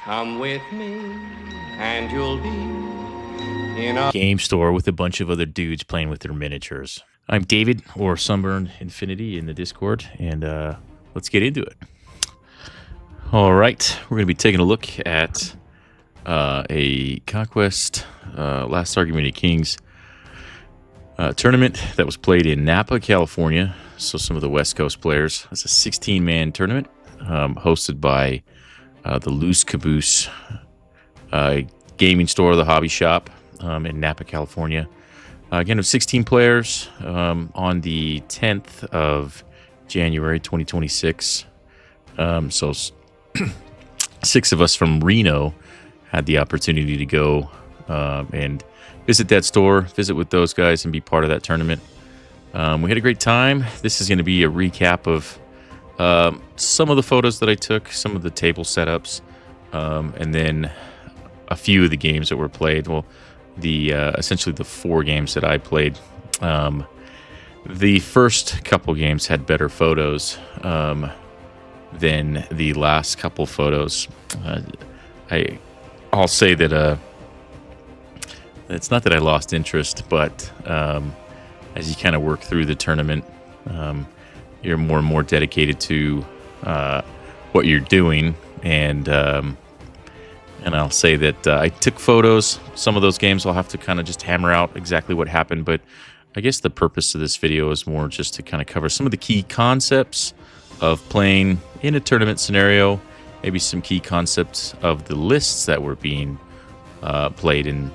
Come with me, and you'll be in a game store with a bunch of other dudes playing with their miniatures. I'm David, or Sunburned Infinity in the Discord, and let's get into it. All right, we're going to be taking a look at a Conquest Last Argument of Kings tournament that was played in Napa, California. So some of the West Coast players. It's a 16-man tournament hosted by the Loose Caboose gaming store, the hobby shop in Napa, California. Again, it was 16 players on the 10th of January 2026. So 6 of us from Reno had the opportunity to go and visit that store, visit with those guys, and be part of that tournament. We had a great time. This is going to be a recap of some of the photos that I took, some of the table setups, and then a few of the games that were played. Well, the essentially the 4 games that I played. The first couple games had better photos than the last couple photos. I'll say that it's not that I lost interest, but as you kind of work through the tournament, you're more and more dedicated to what you're doing, and I'll say that I took photos. Some of those games I'll have to kind of just hammer out exactly what happened, but I guess the purpose of this video is more just to kind of cover some of the key concepts of playing in a tournament scenario, maybe some key concepts of the lists that were being played in,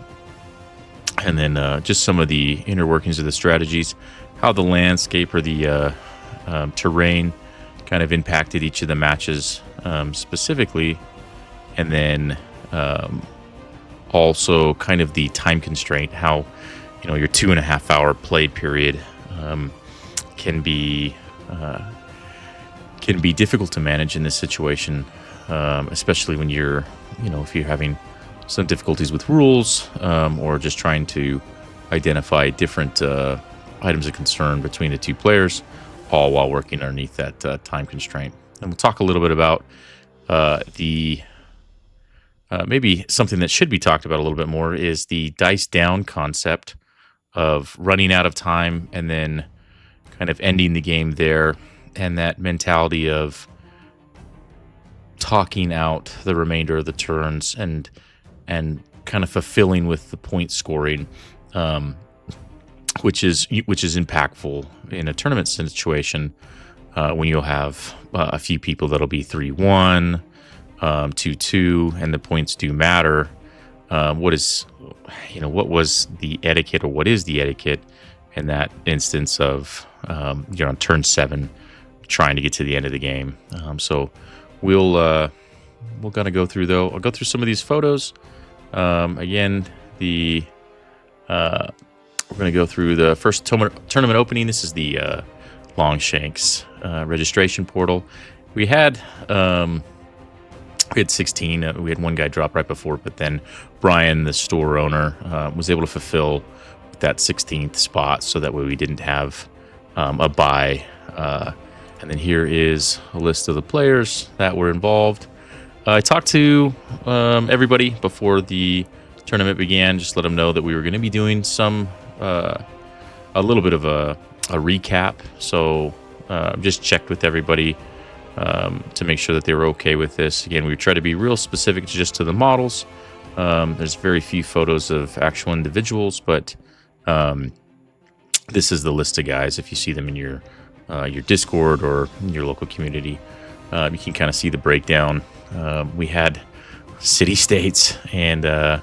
and then just some of the inner workings of the strategies, how the landscape or the terrain kind of impacted each of the matches specifically, and then also kind of the time constraint, how your 2.5 hour play period can be difficult to manage in this situation, especially when you're if you're having some difficulties with rules or just trying to identify different items of concern between the 2 players, all while working underneath that time constraint. And we'll talk a little bit about the maybe something that should be talked about a little bit more is the dice down concept of running out of time and then kind of ending the game there, and that mentality of talking out the remainder of the turns and kind of fulfilling with the point scoring, which is impactful in a tournament situation when you'll have a few people that'll be 3-1, 2-2, and the points do matter. What was the etiquette, or what is the etiquette in that instance of you're on turn 7 trying to get to the end of the game? So we'll gonna go through, though. I'll go through some of these photos. Again, we're gonna go through the first tournament opening. This is the Longshanks registration portal. We had 16. We had one guy drop right before, but then Brian, the store owner, was able to fulfill that 16th spot, so that way we didn't have a bye. And then here is a list of the players that were involved. I talked to everybody before the tournament began, just let them know that we were going to be doing a little bit of a recap. So just checked with everybody to make sure that they were okay with this. Again, we try to be real specific just to the models. There's very few photos of actual individuals, but this is the list of guys. If you see them in your Discord or in your local community, you can kind of see the breakdown. We had city-states and a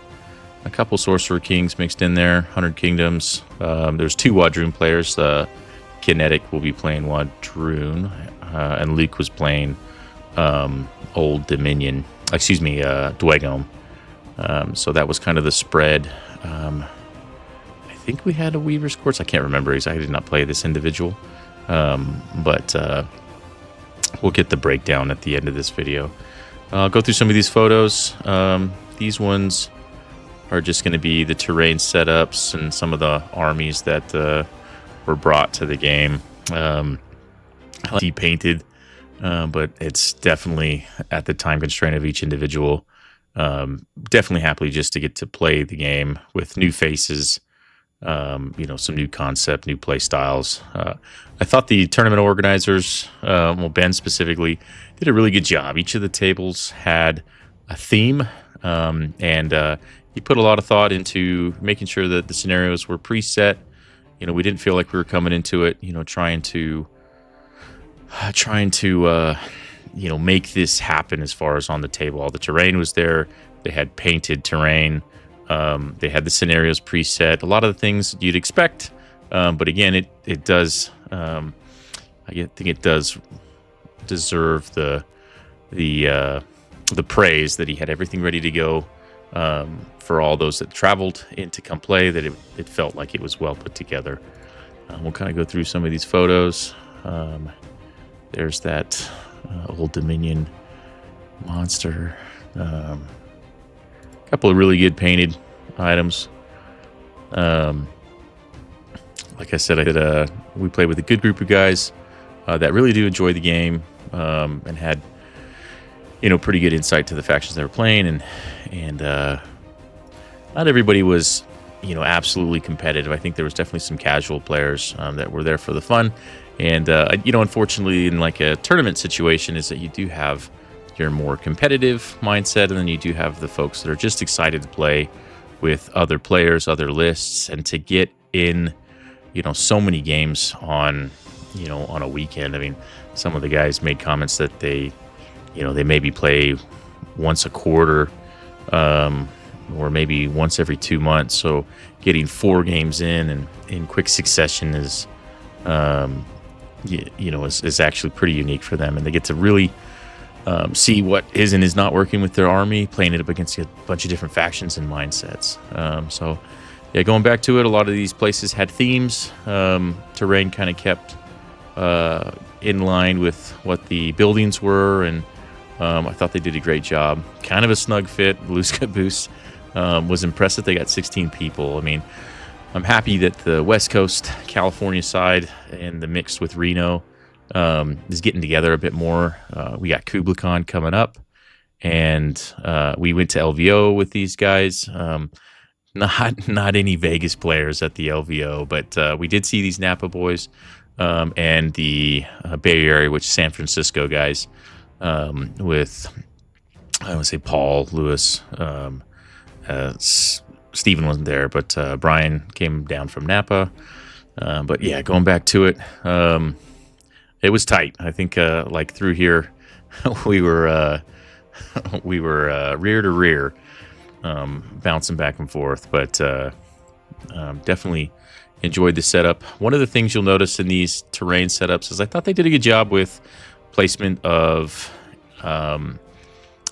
couple Sorcerer Kings mixed in there, 100 Kingdoms. There's 2 Wadroon players. Kinetic will be playing Wadroon, and Luke was playing Old Dominion. Dwegome. So that was kind of the spread. I think we had a Weaver's Quartz. I can't remember exactly. I did not play this individual. But we'll get the breakdown at the end of this video. I'll go through some of these photos. These ones are just going to be the terrain setups and some of the armies that were brought to the game. Painted, but it's definitely at the time constraint of each individual. Definitely happy just to get to play the game with new faces, some new concept, new play styles. I thought the tournament organizers, Ben specifically, did a really good job. Each of the tables had a theme, and he put a lot of thought into making sure that the scenarios were preset. We didn't feel like we were coming into it, trying to make this happen as far as on the table. All the terrain was there. They had painted terrain. They had the scenarios preset. A lot of the things you'd expect, but again, it does. I think it does deserve the praise that he had everything ready to go for all those that traveled in to come play. That it felt like it was well put together. We'll kind of go through some of these photos. There's that Old Dominion monster. A couple of really good painted items. Like I said, we played with a good group of guys that really do enjoy the game and had pretty good insight to the factions they were playing, and not everybody was absolutely competitive. I think there was definitely some casual players that were there for the fun. And, unfortunately, in like a tournament situation, is that you do have your more competitive mindset, and then you do have the folks that are just excited to play with other players, other lists, and to get in, so many games on a weekend. I mean, some of the guys made comments that they maybe play once a quarter, or maybe once every 2 months. So getting 4 games in quick succession is actually pretty unique for them, and they get to really see what is and is not working with their army, playing it up against a bunch of different factions and mindsets. So going back to it, a lot of these places had themes. Terrain kind of kept in line with what the buildings were, and I thought they did a great job. Kind of a snug fit. Blues Caboose was impressed that they got 16 people. I mean, I'm happy that the West Coast California side and the mix with Reno is getting together a bit more. We got KublaCon coming up, and we went to LVO with these guys. Not any Vegas players at the LVO, but we did see these Napa boys and the Bay Area, which San Francisco guys, with I would say Paul, Lewis, Steven wasn't there, but Brian came down from Napa. But yeah, going back to it, it was tight. I think like through here, we were rear to rear, bouncing back and forth. But definitely enjoyed the setup. One of the things you'll notice in these terrain setups is I thought they did a good job with placement of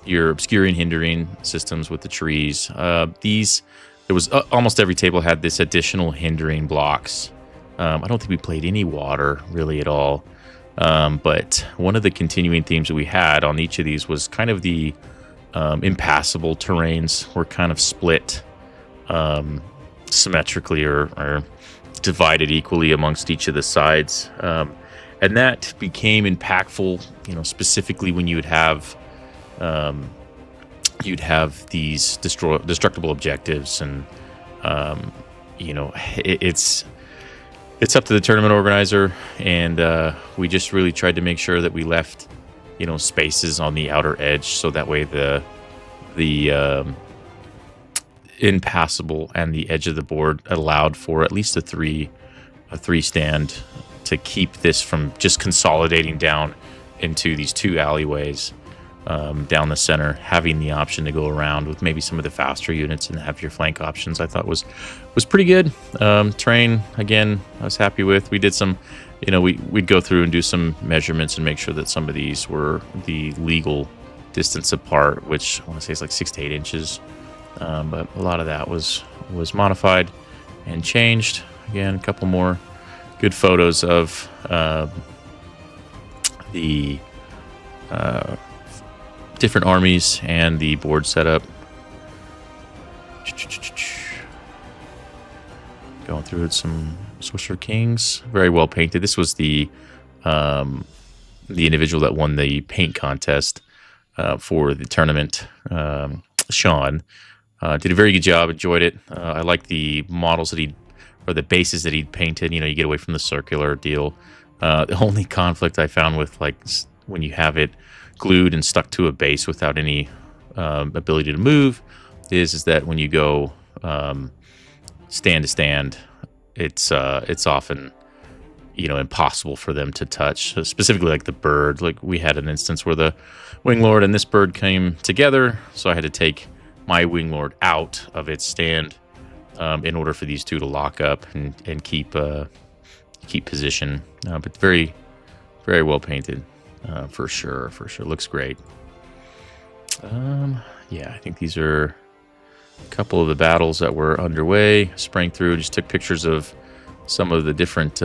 your obscuring, hindering systems with the trees. There was almost every table had this additional hindering blocks. I don't think we played any water really at all. But one of the continuing themes that we had on each of these was kind of the impassable terrains were kind of split symmetrically or divided equally amongst each of the sides. And that became impactful, specifically when you would have these destructible objectives, and it's up to the tournament organizer, and we just really tried to make sure that we left spaces on the outer edge, so that way the impassable and the edge of the board allowed for at least a three stand to keep this from just consolidating down into these 2 alleyways down the center, having the option to go around with maybe some of the faster units and have your flank options. I thought was pretty good. Terrain, again, I was happy with. We did some, we'd go through and do some measurements and make sure that some of these were the legal distance apart, which I want to say is like 6 to 8 inches. But a lot of that was modified and changed. Again, a couple more good photos of the different armies and the board setup. Going through some Sorcerer Kings, very well painted. This was the individual that won the paint contest for the tournament. Sean. Did a very good job. Enjoyed it. I like the models that or the bases that he'd painted. You know, you get away from the circular deal. The only conflict I found with like when you have it glued and stuck to a base without any ability to move is that when you go stand to stand, it's often, you know, impossible for them to touch. So specifically like the bird. Like we had an instance where the Wing Lord and this bird came together, so I had to take my Wing Lord out of its stand in order for these two to lock up and keep position. But very, very well painted, for sure. Looks great. Yeah, I think these are a couple of the battles that were underway. Sprang through, just took pictures of some of the different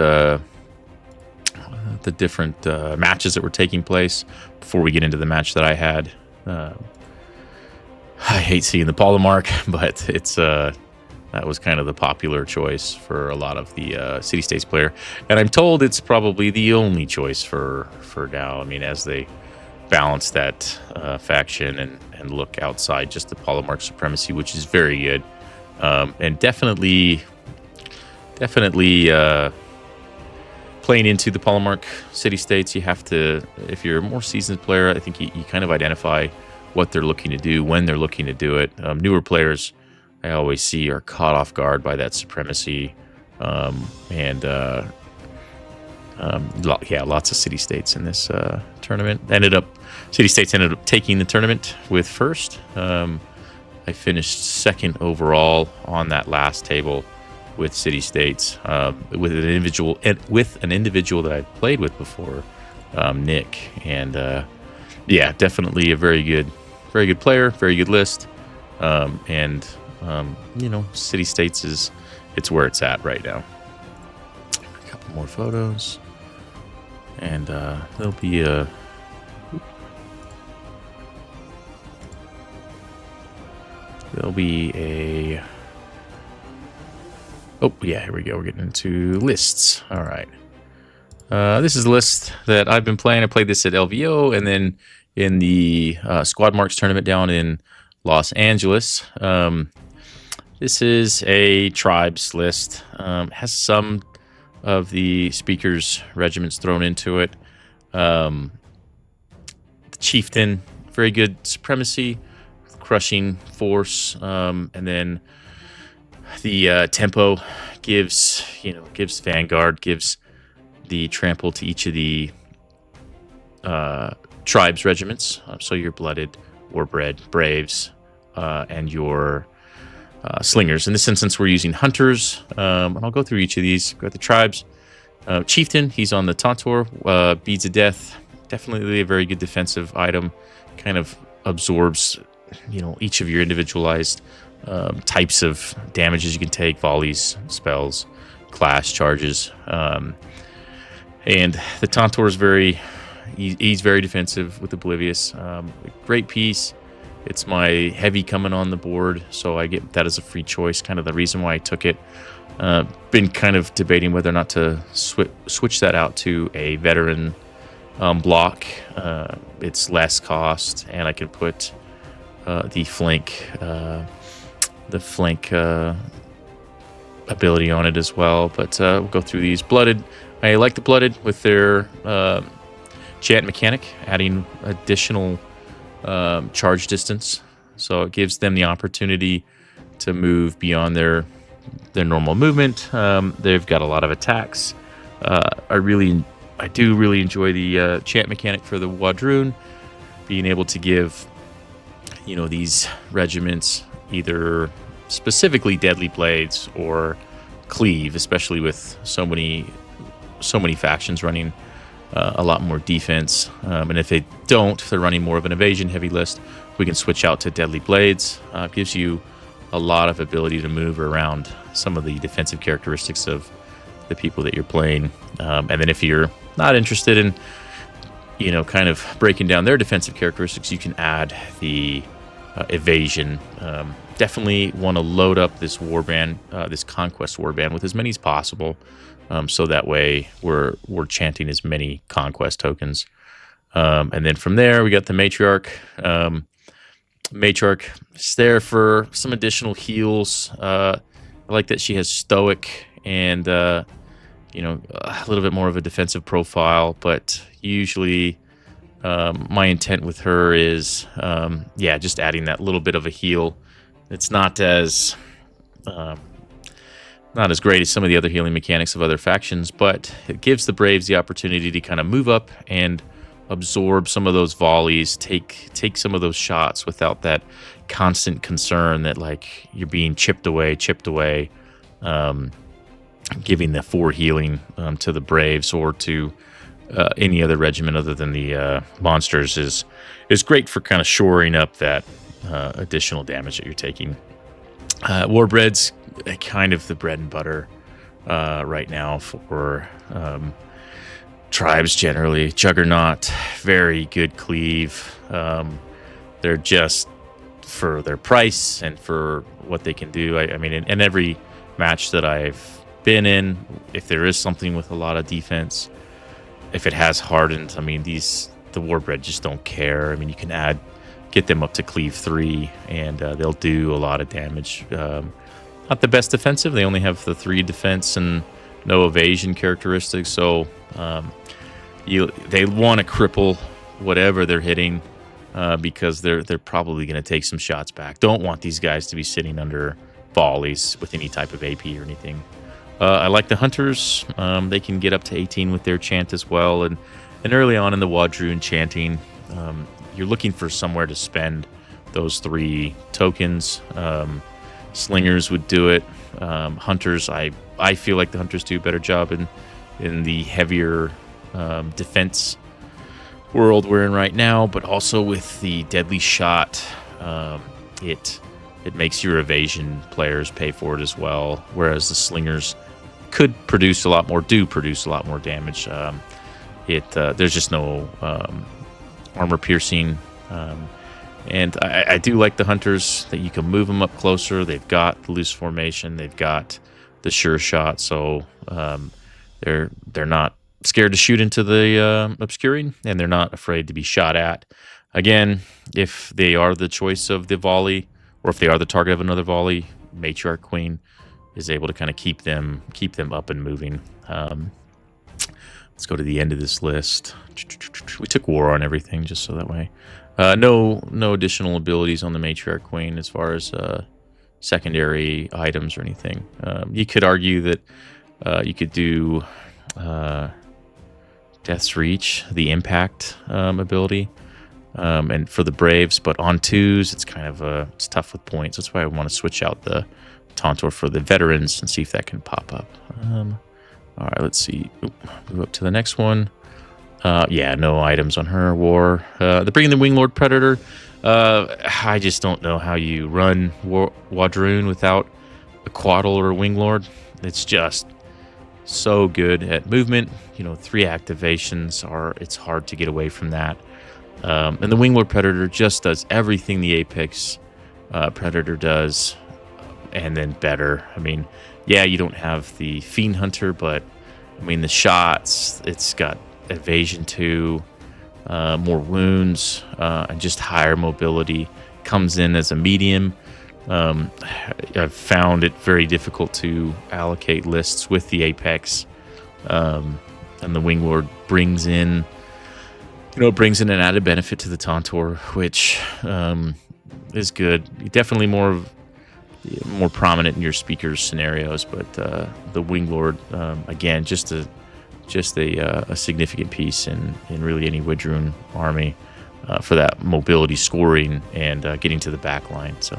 matches that were taking place before we get into the match that I had. I hate seeing the Polemark, but it's that was kind of the popular choice for a lot of the City States player, and I'm told it's probably the only choice for now. I mean, as they balance that faction and look outside just the Polemark supremacy, which is very good, and definitely playing into the Polemark City States, you have to, if you're a more seasoned player, I think you kind of identify what they're looking to do, when they're looking to do it. Newer players, I always see, are caught off guard by that supremacy. Yeah, lots of City States in this tournament. City States ended up taking the tournament with first. I finished second overall on that last table with City States, with an individual that I'd played with before, Nick, and yeah, definitely a very good player, very good list, and you know, City States it's where it's at right now. A couple more photos, and there'll be a. Oh, yeah, here we go. We're getting into lists. All right. This is a list that I've been playing. I played this at LVO and then in the Squad Marks tournament down in Los Angeles. This is a tribes list. Has some of the speakers' regiments thrown into it. The Chieftain, very good supremacy, crushing force, and then the tempo gives Vanguard, gives the trample to each of the tribes regiments. So your blooded, warbred, braves, and your slingers. In this instance, we're using hunters, and I'll go through each of these. Got the tribes. Chieftain, he's on the Tantor, beads of death. Definitely a very good defensive item. Kind of absorbs, you know, each of your individualized types of damages you can take, volleys, spells, clash, charges. And the Tantor is he's very defensive with Oblivious. Great piece. It's my heavy coming on the board, so I get that as a free choice, kind of the reason why I took it. Been kind of debating whether or not to switch that out to a veteran block. It's less cost, and I can put the flank ability on it as well. But we'll go through these. Blooded, I like the Blooded with their chant mechanic, adding additional charge distance, so it gives them the opportunity to move beyond their normal movement. They've got a lot of attacks. I do really enjoy the chant mechanic for the Wadroon, being able to give, you know, these regiments either specifically deadly blades or cleave, especially with so many factions running a lot more defense. And if they don't, if they're running more of an evasion heavy list, we can switch out to deadly blades. It gives you a lot of ability to move around some of the defensive characteristics of the people that you're playing. And then if you're not interested in, you know, kind of breaking down their defensive characteristics, you can add the evasion. Definitely want to load up this warband, this Conquest warband, with as many as possible, so that way we're chanting as many Conquest tokens. And then from there we got the Matriarch. Matriarch is there for some additional heals. I like that she has Stoic and you know, a little bit more of a defensive profile, but usually my intent with her is yeah, just adding that little bit of a heal. It's not as great as some of the other healing mechanics of other factions, but it gives the Braves the opportunity to kind of move up and absorb some of those volleys, take some of those shots without that constant concern that like you're being chipped away, giving the 4 healing to the Braves or to any other regiment other than the monsters is great for kind of shoring up that additional damage that you're taking. Warbread's kind of the bread and butter right now for tribes generally. Juggernaut, very good cleave. They're just, for their price and for what they can do. I mean, in every match that I've been in, if there is something with a lot of defense, if it has hardened, I mean, the Warbread just don't care. I mean, you can get them up to cleave 3, and they'll do a lot of damage. Not the best defensive. They only have the 3 defense and no evasion characteristics, so they want to cripple whatever they're hitting because they're probably going to take some shots back. Don't want these guys to be sitting under volleys with any type of AP or anything. I like the Hunters. They can get up to 18 with their chant as well, and early on in the Wadroon chanting, you're looking for somewhere to spend those 3 tokens. Slingers would do it. Hunters, I feel like the Hunters do a better job in the heavier defense world we're in right now, but also with the deadly shot, it makes your evasion players pay for it as well, whereas the Slingers could produce a lot more damage. There's just no armor piercing, and I do like the Hunters that you can move them up closer. They've got the loose formation, they've got the sure shot, so they're not scared to shoot into the obscuring, and they're not afraid to be shot at. Again, if they are the choice of the volley, or if they are the target of another volley, Matriarch Queen is able to kind of keep them up and moving. Let's go to the end of this list. We took War on everything just so that way. No additional abilities on the Matriarch Queen as far as secondary items or anything. You could argue that you could do Death's Reach, the impact ability, and for the Braves, but on 2s, it's kind of it's tough with points. That's why I want to switch out the Tauntor for the veterans and see if that can pop up. All right, let's see. Move up to the next one. Yeah, no items on her. War. They're bringing the Winglord Predator. I just don't know how you run Wadroon without a Quaddle or a Winglord. It's just so good at movement. 3 activations it's hard to get away from that. And the Winglord Predator just does everything the Apex Predator does, and then better. I mean, yeah, you don't have the Fiend Hunter, but I mean, the shots, it's got evasion 2, more wounds, and just higher mobility. Comes in as a medium. I've found it very difficult to allocate lists with the Apex, and the Winglord brings in an added benefit to the Tauntor, which is good. Definitely more prominent in your speakers scenarios, but the Winglord, again, just a significant piece in really any Widroon army for that mobility scoring and getting to the back line. So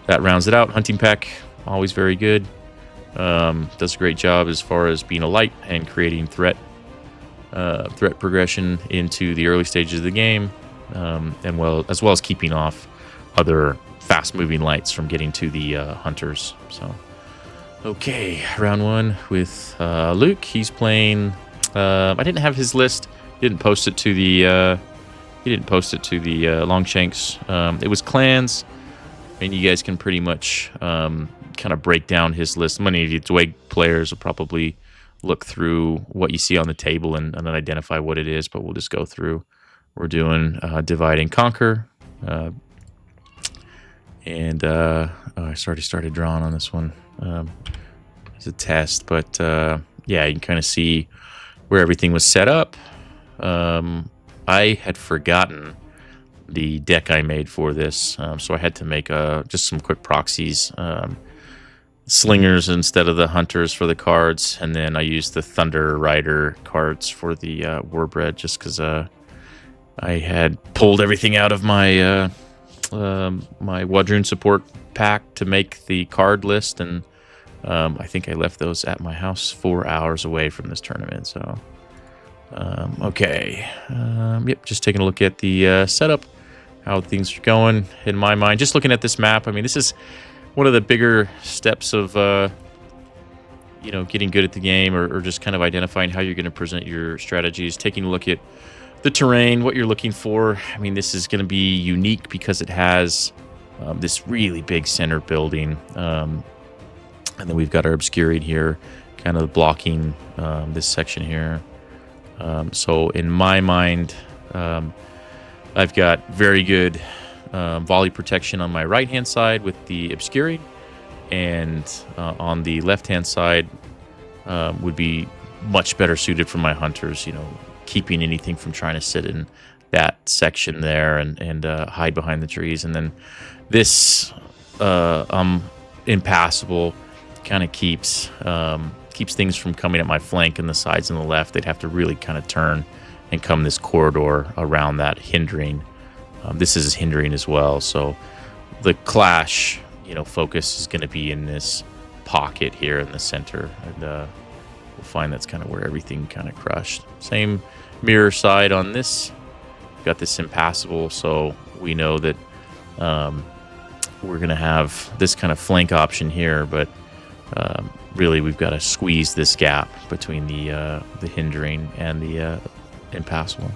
that rounds it out. Hunting Pack, always very good. Does a great job as far as being a light and creating threat progression into the early stages of the game, as well as keeping off other fast-moving lights from getting to the hunters. So, okay, round 1 with Luke. He's playing. I didn't have his list. He didn't post it to the. Longshanks. It was clans, and you guys can pretty much kind of break down his list. Many of you Dwayne players will probably look through what you see on the table and then identify what it is, but we'll just go through. We're doing divide and conquer. And I already started drawing on this one as a test. But yeah, you can kind of see where everything was set up. I had forgotten the deck I made for this, so I had to make just some quick proxies. Slingers instead of the hunters for the cards, and then I used the Thunder Rider cards for the Warbred, just because I had pulled everything out of my my Wadroon support pack to make the card list, and I think I left those at my house 4 hours away from this tournament. So okay, yep, just taking a look at the setup, how things are going in my mind. Just looking at this map, I mean, this is one of the bigger steps of you know, getting good at the game, or just kind of identifying how you're going to present your strategies, taking a look at the terrain, what you're looking for. I mean, this is going to be unique because it has this really big center building, and then we've got our obscuring here, kind of blocking this section here. So in my mind, I've got very good volley protection on my right hand side with the obscuring, and on the left hand side would be much better suited for my hunters, you know, keeping anything from trying to sit in that section there and hide behind the trees. And then this impassable kind of keeps things from coming at my flank and the sides and the left. They'd have to really kind of turn and come this corridor around that hindering. This is hindering as well, so the clash, you know, focus is going to be in this pocket here in the center, and we'll find that's kind of where everything kind of crushed. Same mirror side on this. Got this impassable, so we know that we're going to have this kind of flank option here, but really we've got to squeeze this gap between the hindering and the impassable.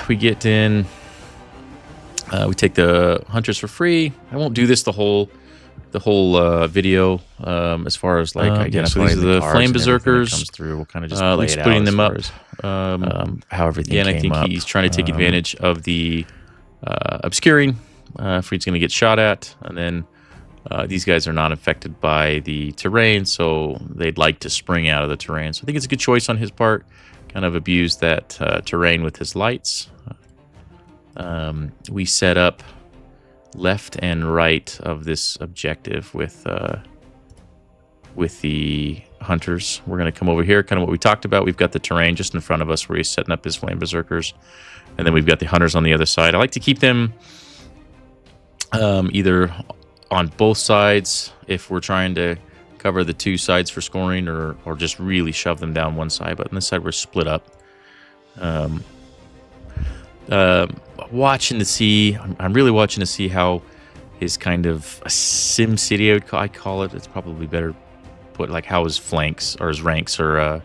We get in, we take the hunters for free. I won't do this the whole video as far as like identifying so these are the flame flame berserkers. comes through. We'll kind of just At play least it out putting as them far up. as, how everything Yeah, and I came think up. he's trying to take advantage of the obscuring if he's going to get shot at, and then these guys are not affected by the terrain, so they'd like to spring out of the terrain. So I think it's a good choice on his part. Kind of abuse that terrain with his lights. We set up left and right of this objective with the hunters. We're going to come over here, kind of what we talked about. We've got the terrain just in front of us where he's setting up his flame berserkers, and then we've got the hunters on the other side. I like to keep them either on both sides if we're trying to cover the two sides for scoring, or just really shove them down one side. But on this side, we're split up. Watching to see, I'm really watching to see how his kind of a Sim City, I call it. It's probably better put like how his flanks or his ranks are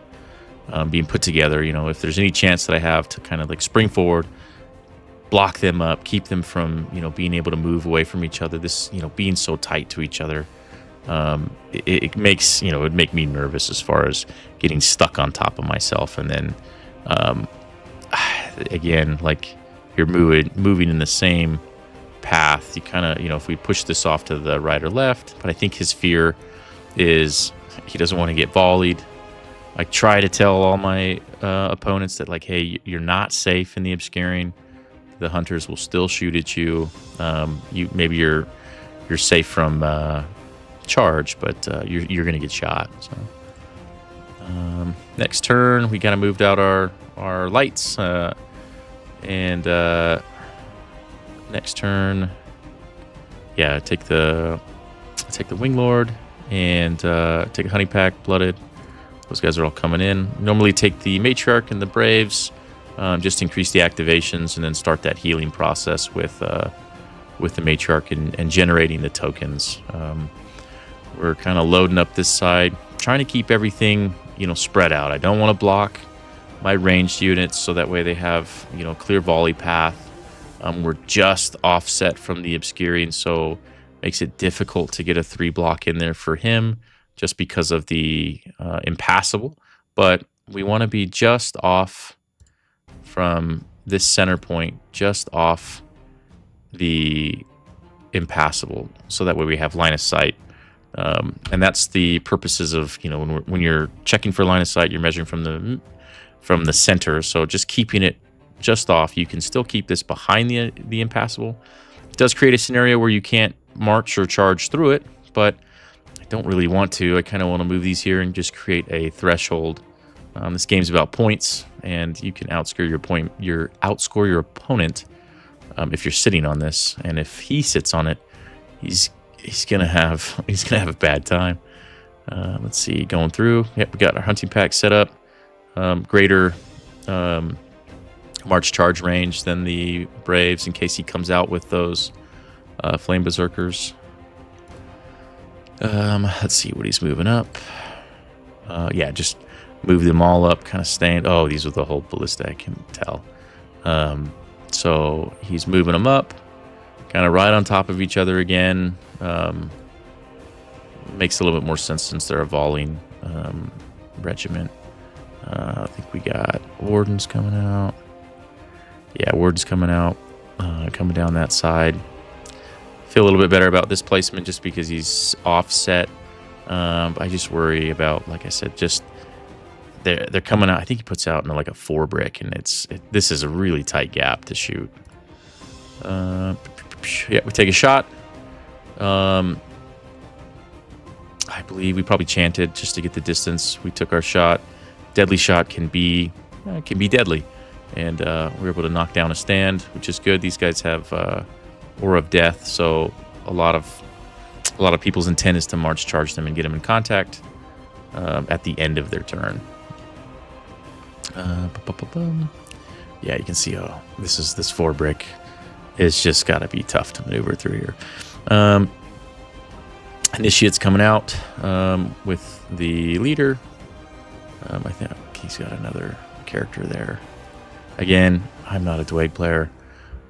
being put together. You know, if there's any chance that I have to kind of like spring forward, block them up, keep them from, you know, being able to move away from each other. This, you know, being so tight to each other, it makes, you know, it'd make me nervous as far as getting stuck on top of myself. And then again, like you're moving in the same path, you kind of, you know, if we push this off to the right or left, but I think his fear is he doesn't want to get volleyed. I try to tell all my opponents that, like, hey, you're not safe in the obscuring. The hunters will still shoot at you. Maybe you're safe from charge, but you're going to get shot. So next turn, we kind of moved out our lights, and next turn, yeah, take the Wing Lord and take a Honey Pack, Blooded. Those guys are all coming in. Normally take the Matriarch and the Braves, just increase the activations, and then start that healing process with the Matriarch and generating the tokens. We're kind of loading up this side, trying to keep everything, you know, spread out. I don't want to block my ranged units, so that way they have, you know, clear volley path. We're just offset from the obscuring, so makes it difficult to get a 3 block in there for him, just because of the impassable. But we want to be just off from this center point, just off the impassable, so that way we have line of sight. And that's the purposes of, when you're checking for line of sight, you're measuring from the center. So just keeping it just off, you can still keep this behind the impassable. It does create a scenario where you can't march or charge through it, but I don't really want to. I kind of want to move these here and just create a threshold. This game's about points, and you can outscore your opponent if you're sitting on this. And if he sits on it, he's gonna have a bad time. Let's see, going through. Yep, we got our hunting pack set up. Greater march charge range than the Braves in case he comes out with those flame berserkers. Let's see what he's moving up. Yeah, just move them all up, kind of staying. Oh, these are the whole ballista, I can tell. So he's moving them up, kind of right on top of each other again. Makes a little bit more sense since they're a volleying regiment. I think we got wardens coming out. Yeah, wardens coming out, coming down that side. Feel a little bit better about this placement just because he's offset. I just worry about, like I said, just they're coming out. I think he puts out in like a 4 brick, and this is a really tight gap to shoot. Yeah, we take a shot. I believe we probably chanted just to get the distance. We took our shot. Deadly shot can be deadly, and we're able to knock down a stand, which is good. These guys have Aura of Death, so a lot of people's intent is to march charge them and get them in contact at the end of their turn. Yeah, you can see, this 4 brick is just got to be tough to maneuver through here. Initiate's coming out with the leader. I think he's got another character there. Again, I'm not a Dweg player.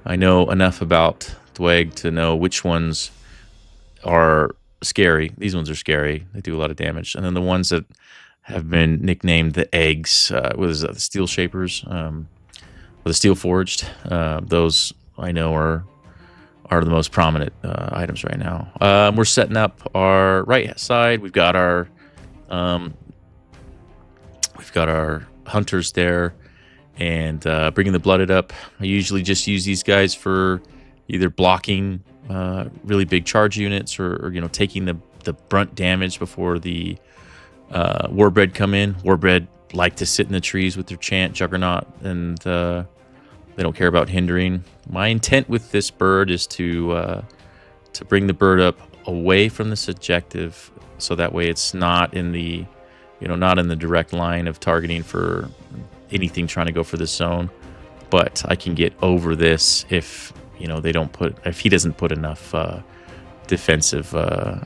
I know enough about Dweg to know which ones are scary. These ones are scary. They do a lot of damage. And then the ones that have been nicknamed the eggs, the steel shapers, or the steel forged, those I know are the most prominent items right now. We're setting up our right side. We've got our hunters there, and bringing the blooded up. I usually just use these guys for either blocking really big charge units, or taking the brunt damage before the warbred come in. Warbred like to sit in the trees with their chant Juggernaut, and they don't care about hindering. My intent with this bird is to bring the bird up away from this objective, so that way it's not in the direct line of targeting for anything trying to go for this zone. But I can get over this if he doesn't put enough defensive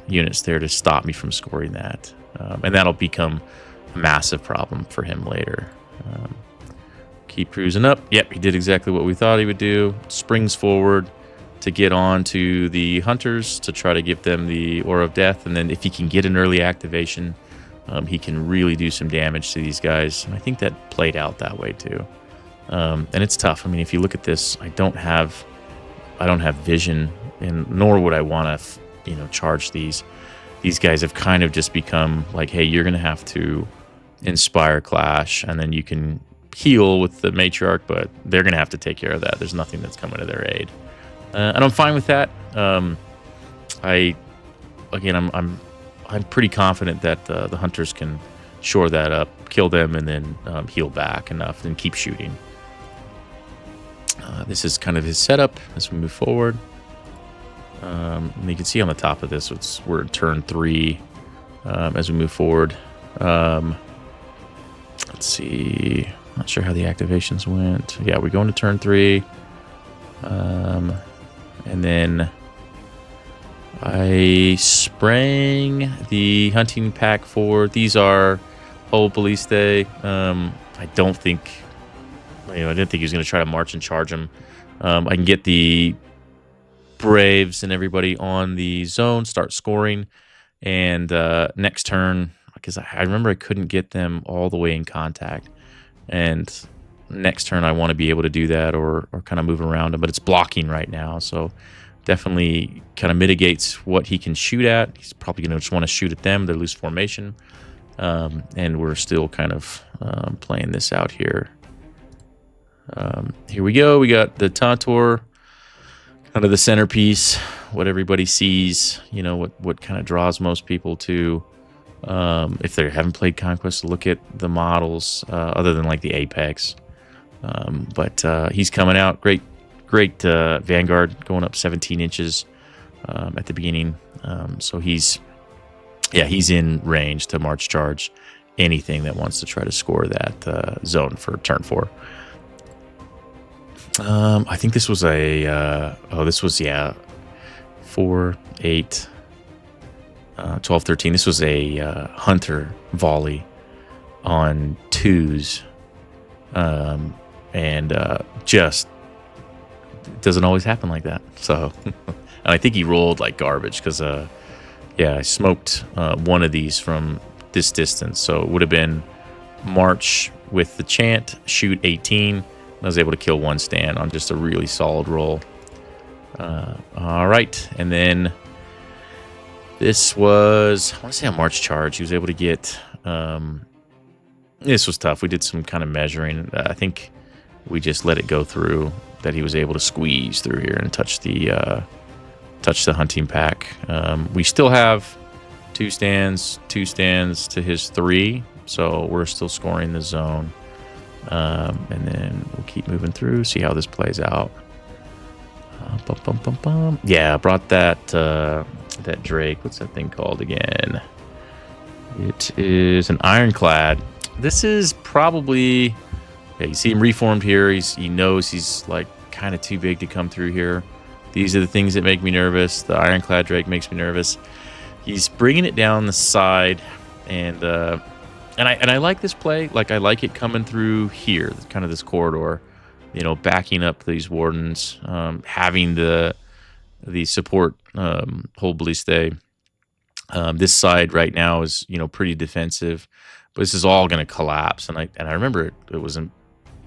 units there to stop me from scoring that, and that'll become a massive problem for him later. Keep cruising up. Yep, he did exactly what we thought he would do. Springs forward to get on to the hunters to try to give them the Aura of Death, and then if he can get an early activation, he can really do some damage to these guys. And I think that played out that way too. And it's tough. I mean, if you look at this, I don't have vision, and nor would I want to, charge these. These guys have kind of just become like, hey, you're gonna have to inspire clash, and then you can heal with the matriarch, but they're gonna have to take care of that. There's nothing that's coming to their aid, and I'm fine with that. I'm pretty confident that the hunters can shore that up, kill them, and then heal back enough and keep shooting. This is kind of his setup as we move forward. And you can see on the top of this, we're in turn 3 as we move forward. Let's see. Not sure how the activations went. Yeah, we're going to turn 3. And then I sprang the hunting pack forward. These are old ballistae. I didn't think he was going to try to march and charge them. I can get the Braves and everybody on the zone, start scoring, and next turn, because I remember I couldn't get them all the way in contact, and next turn I want to be able to do that, or kind of move around them, but it's blocking right now, so definitely kind of mitigates what he can shoot at. He's probably going to just want to shoot at them. They're loose formation. And we're still kind of playing this out here. Here we go. We got the Tantor, kind of the centerpiece, what everybody sees, what kind of draws most people to, if they haven't played Conquest, look at the models, other than like the Apex. But he's coming out. Great Vanguard, going up 17 inches at the beginning. So he's in range to march charge anything that wants to try to score that zone for turn 4. I think this was 4, 8, 12, 13. This was a hunter volley on 2s. Just doesn't always happen like that. So, and I think he rolled like garbage because, I smoked one of these from this distance. So it would have been march with the chant, shoot 18. I was able to kill 1 stand on just a really solid roll. All right, and then this was, I want to say a march charge. He was able to get, this was tough. We did some kind of measuring. I think we just let it go through, that he was able to squeeze through here and touch the hunting pack. We still have 2 stands to his 3, so we're still scoring the zone. And then we'll keep moving through, see how this plays out. Yeah, I brought that Drake. What's that thing called again? It is an Ironclad. This is probably, you see him reformed here. He knows he's like kind of too big to come through here. These are the things that make me nervous. The Ironclad Drake makes me nervous. He's bringing it down the side, and I like this play. Like, I like it coming through here, kind of this corridor, backing up these wardens, having the support hold Balliste. This side right now is, pretty defensive, but this is all going to collapse. And I remember it was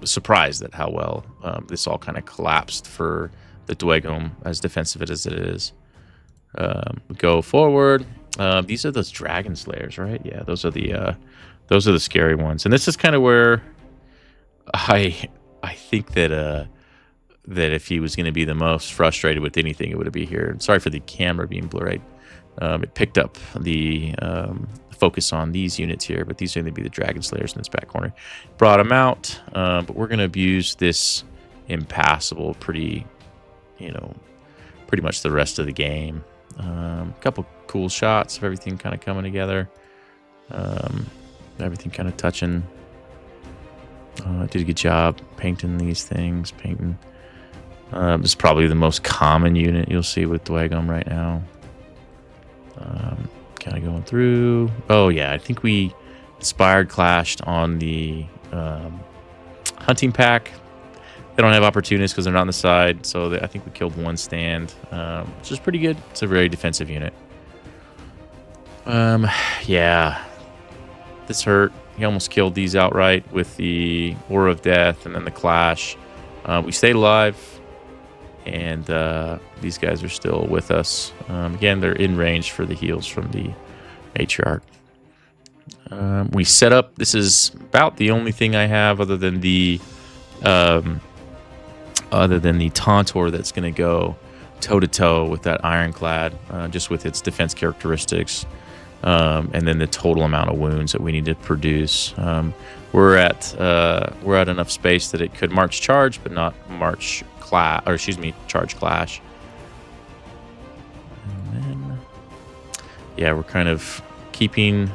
surprised at how well this all kind of collapsed for the Dwegom, as defensive as it is. We go forward. These are those Dragon Slayers, right? Yeah, those are the scary ones. And this is kind of where I think that if he was going to be the most frustrated with anything, it would be here. Sorry for the camera being blurry. It picked up the focus on these units here, but these are going to be the Dragon Slayers in this back corner. Brought them out, but we're going to abuse this impassable pretty much the rest of the game. A couple cool shots of everything kind of coming together. Everything kind of touching. Did a good job painting these things. This is probably the most common unit you'll see with Dwegom right now. Kind of going through. Oh yeah, I think we inspired clashed on the hunting pack. They don't have opportunists because they're not on the side, so I think we killed 1 stand, which is pretty good. It's a very defensive unit. Yeah, this hurt. He almost killed these outright with the Aura of Death and then the Clash. We stayed alive, and these guys are still with us. Again, they're in range for the heals from the Matriarch. We set up. This is about the only thing I have other than the Tantor that's going to go toe-to-toe with that Ironclad, just with its defense characteristics, and then the total amount of wounds that we need to produce. We're at enough space that it could march charge, but not march clash, or excuse me, charge clash. And then, yeah, we're kind of keeping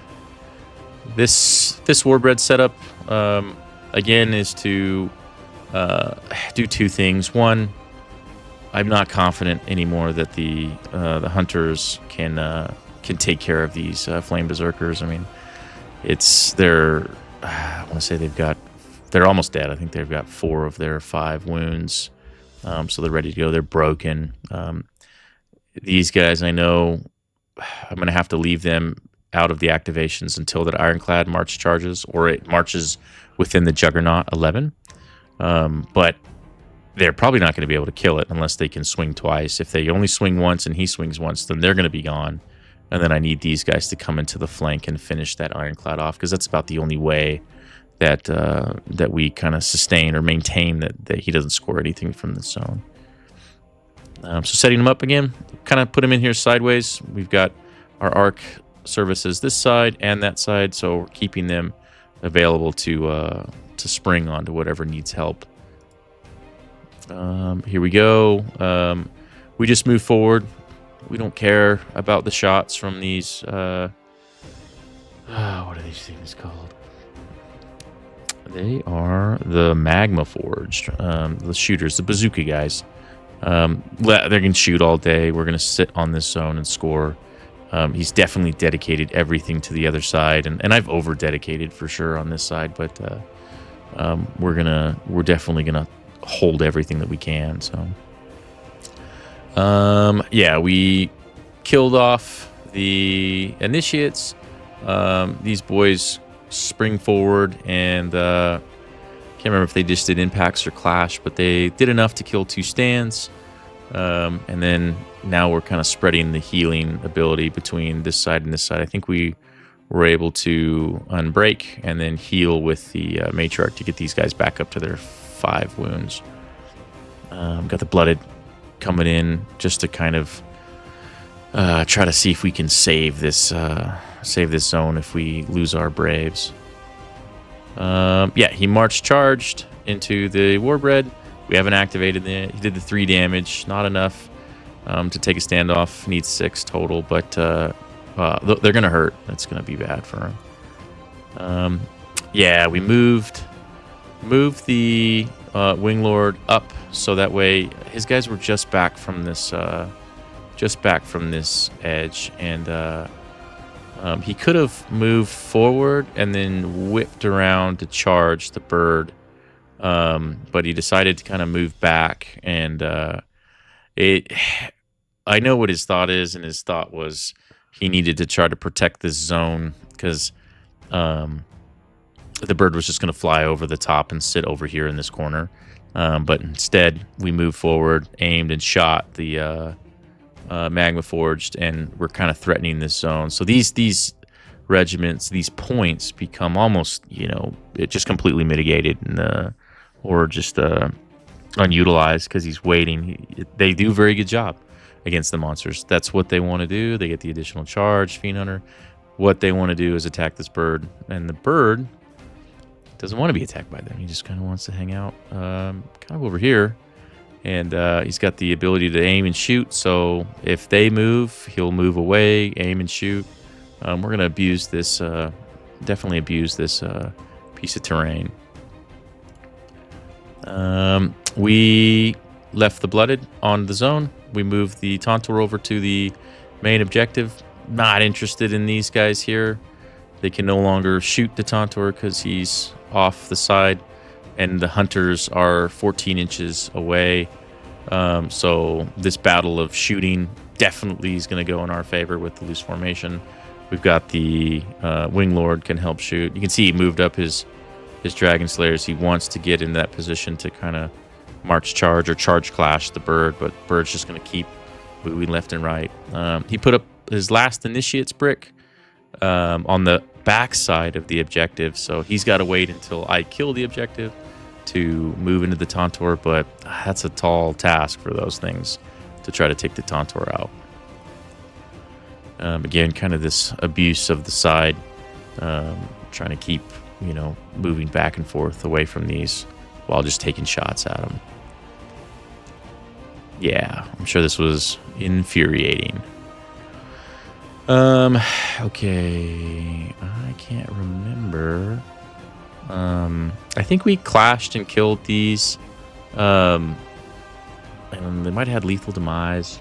this Warbred setup. Again, is to do 2 things. One, I'm not confident anymore that the hunters can take care of these flame berserkers. I mean, I want to say they're almost dead. I think they've got 4 of their 5 wounds, so they're ready to go. They're broken. These guys, I know I'm going to have to leave them out of the activations until that Ironclad march charges, or it marches within the Juggernaut 11. But they're probably not going to be able to kill it unless they can swing twice. If they only swing once and he swings once, then they're going to be gone. And then I need these guys to come into the flank and finish that ironclad off, because that's about the only way that that we kind of sustain or maintain that he doesn't score anything from the zone. So setting them up again, kind of put them in here sideways. We've got our arc services this side and that side, so we're keeping them available to spring onto whatever needs help. Here we go. We just move forward. We don't care about the shots from these. What are these things called? They are the magma forged, the shooters, the bazooka guys. They can shoot all day. We're gonna sit on this zone and score. He's definitely dedicated everything to the other side, and I've over dedicated for sure on this side, but we're definitely gonna hold everything that we can. So yeah, we killed off the initiates. These boys spring forward, and can't remember if they just did impacts or clash, but they did enough to kill 2 stands. And then now we're kind of spreading the healing ability between this side and this side. I think we were able to unbreak and then heal with the matriarch to get these guys back up to their 5 wounds. Got the blooded coming in just to kind of try to see if we can save this zone if we lose our braves. Yeah, he marched charged into the warbread. We haven't activated it. He did the 3 damage, not enough to take a standoff. Needs 6 total, but they're gonna hurt. That's gonna be bad for him. Yeah, we moved the Wing Lord up so that way his guys were just back from this edge, and he could have moved forward and then whipped around to charge the bird, but he decided to kind of move back, and I know what his thought is, and his thought was he needed to try to protect this zone because the bird was just going to fly over the top and sit over here in this corner. But instead, we moved forward, aimed, and shot the magma forged, and we're kind of threatening this zone. So these regiments, these points become almost, it just completely mitigated, and or just unutilized because he's waiting. They do a very good job against the monsters. That's what they want to do. They get the additional charge, Fiend Hunter. What they want to do is attack this bird, and the bird doesn't want to be attacked by them. He just kind of wants to hang out kind of over here, and he's got the ability to aim and shoot, so if they move, he'll move away, aim and shoot. We're going to abuse this, definitely abuse this piece of terrain. We left the blooded on the zone. We moved the Tauntor over to the main objective. Not interested in these guys here. They can no longer shoot the Tauntor because he's off the side, and the hunters are 14 inches away. So this battle of shooting definitely is going to go in our favor with the loose formation. We've got the Wing Lord can help shoot. You can see he moved up his Dragon Slayers. He wants to get in that position to kind of march charge or charge clash the bird, but bird's just going to keep moving left and right. He put up his last initiate's brick on the back side of the objective, so he's got to wait until I kill the objective to move into the Tauntor, but that's a tall task for those things to try to take the Tauntor out. Again, kind of this abuse of the side, trying to keep, moving back and forth away from these while just taking shots at them. Yeah, I'm sure this was infuriating. Okay, I can't remember. I think we clashed and killed these, and they might have had lethal demise.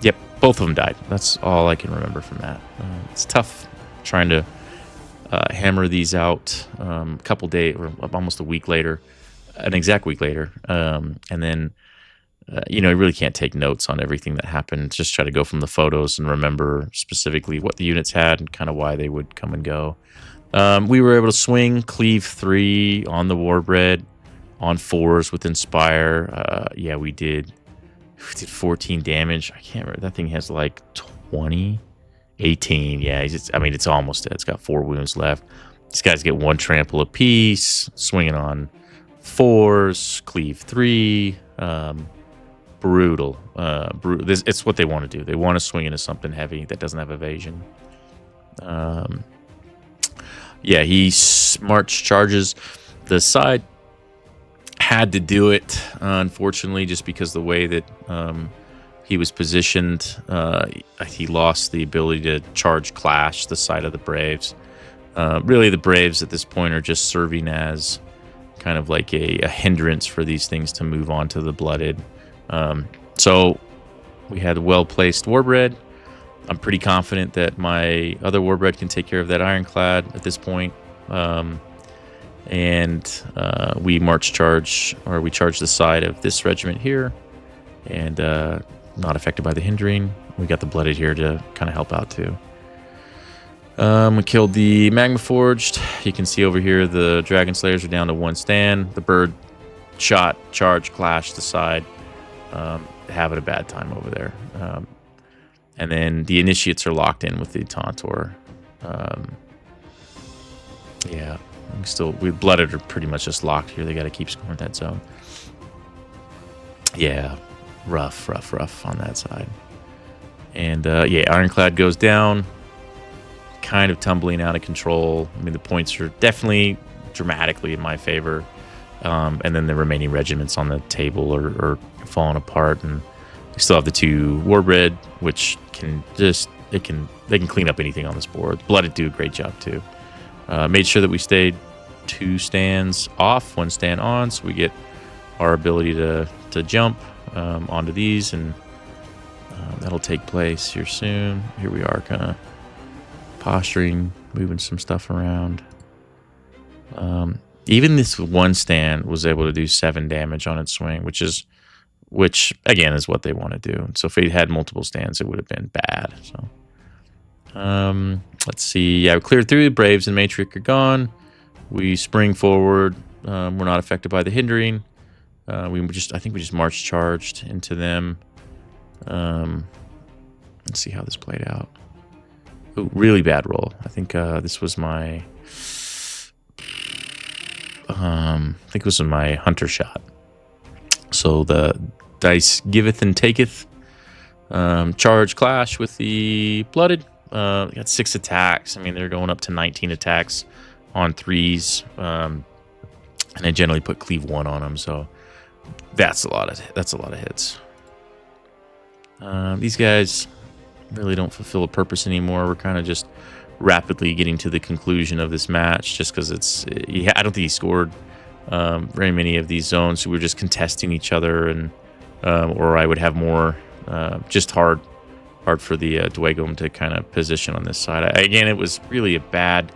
Yep, both of them died. That's all I can remember from that. It's tough trying to hammer these out a couple days, or almost a week later, an exact week later, and then you really can't take notes on everything that happened. Just try to go from the photos and remember specifically what the units had and kind of why they would come and go. We were able to swing cleave 3 on the warbread. on 4s with Inspire. Yeah, we did 14 damage. I can't remember. That thing has like 20, 18. Yeah, it's almost dead. It's got 4 wounds left. These guys get 1 trample apiece, swinging on 4s, cleave 3. Brutal. It's what they want to do. They want to swing into something heavy that doesn't have evasion. Yeah, he march charges. The side had to do it, unfortunately, just because the way that he was positioned. He lost the ability to charge Clash, the side of the Braves. Really, the Braves at this point are just serving as kind of like a hindrance for these things to move on to the Blooded. So we had a well-placed Warbred. I'm pretty confident that my other Warbred can take care of that Ironclad at this point. We charge the side of this regiment here, and not affected by the hindering. We got the Blooded here to kind of help out too. We killed the Magma Forged. You can see over here the Dragon Slayers are down to 1 stand. The Bird shot, charge, clash the side. Having a bad time over there. And then the Initiates are locked in with the Tauntor. Yeah, we Blooded are pretty much just locked here. They got to keep scoring that zone. Yeah, rough on that side. And yeah, Ironclad goes down, kind of tumbling out of control. I mean, the points are definitely dramatically in my favor. And then the remaining regiments on the table are falling apart, and we still have the 2 Warbred, which they can clean up anything on this board. Blooded do a great job too. Made sure that we stayed 2 stands off, 1 stand on, so we get our ability to jump onto these, and that'll take place here soon. Here we are, kind of posturing, moving some stuff around. Even this 1 stand was able to do 7 damage on its swing, which again is what they want to do. So if it had multiple stands, it would have been bad. So let's see. Yeah, we cleared through. The Braves and Matrix are gone. We spring forward. We're not affected by the hindering. I think we just march charged into them. Let's see how this played out. Ooh, really bad roll. I think this was my. I think it was my hunter shot. So the dice giveth and taketh. Charge clash with the Blooded. Got 6 attacks. I mean, they're going up to 19 attacks on 3s. And I generally put cleave 1 on them, so that's a lot of hits. These guys really don't fulfill a purpose anymore. We're kind of just rapidly getting to the conclusion of this match, just because I don't think he scored very many of these zones. So we were just contesting each other, and or I would have more just hard for the Dwagom to kind of position on this side. Again, it was really a bad,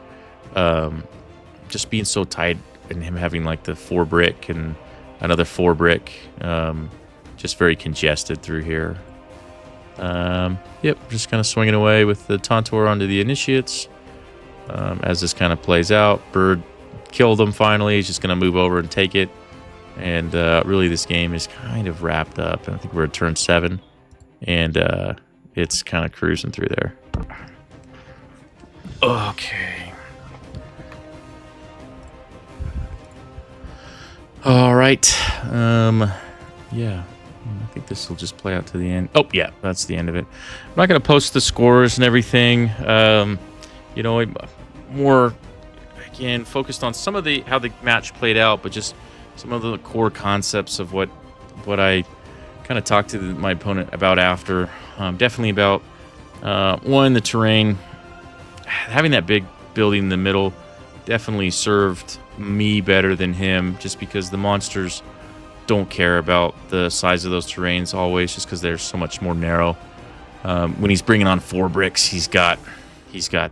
just being so tight, and him having like the 4 brick and another 4 brick, just very congested through here. Yep, just kind of swinging away with the Tauntor onto the Initiates. As this kind of plays out, Bird killed him finally. He's just going to move over and take it. And really, this game is kind of wrapped up. And I think we're at turn 7. And it's kind of cruising through there. Okay. All right. Yeah. I think this will just play out to the end. Oh, yeah, that's the end of it. I'm not going to post the scores and everything. More, again, focused on some of how the match played out, but just some of the core concepts of what I kind of talked to my opponent about after. Definitely about, one, the terrain. Having that big building in the middle definitely served me better than him, just because the monsters don't care about the size of those terrains always, just because they're so much more narrow. When he's bringing on 4 bricks, he's got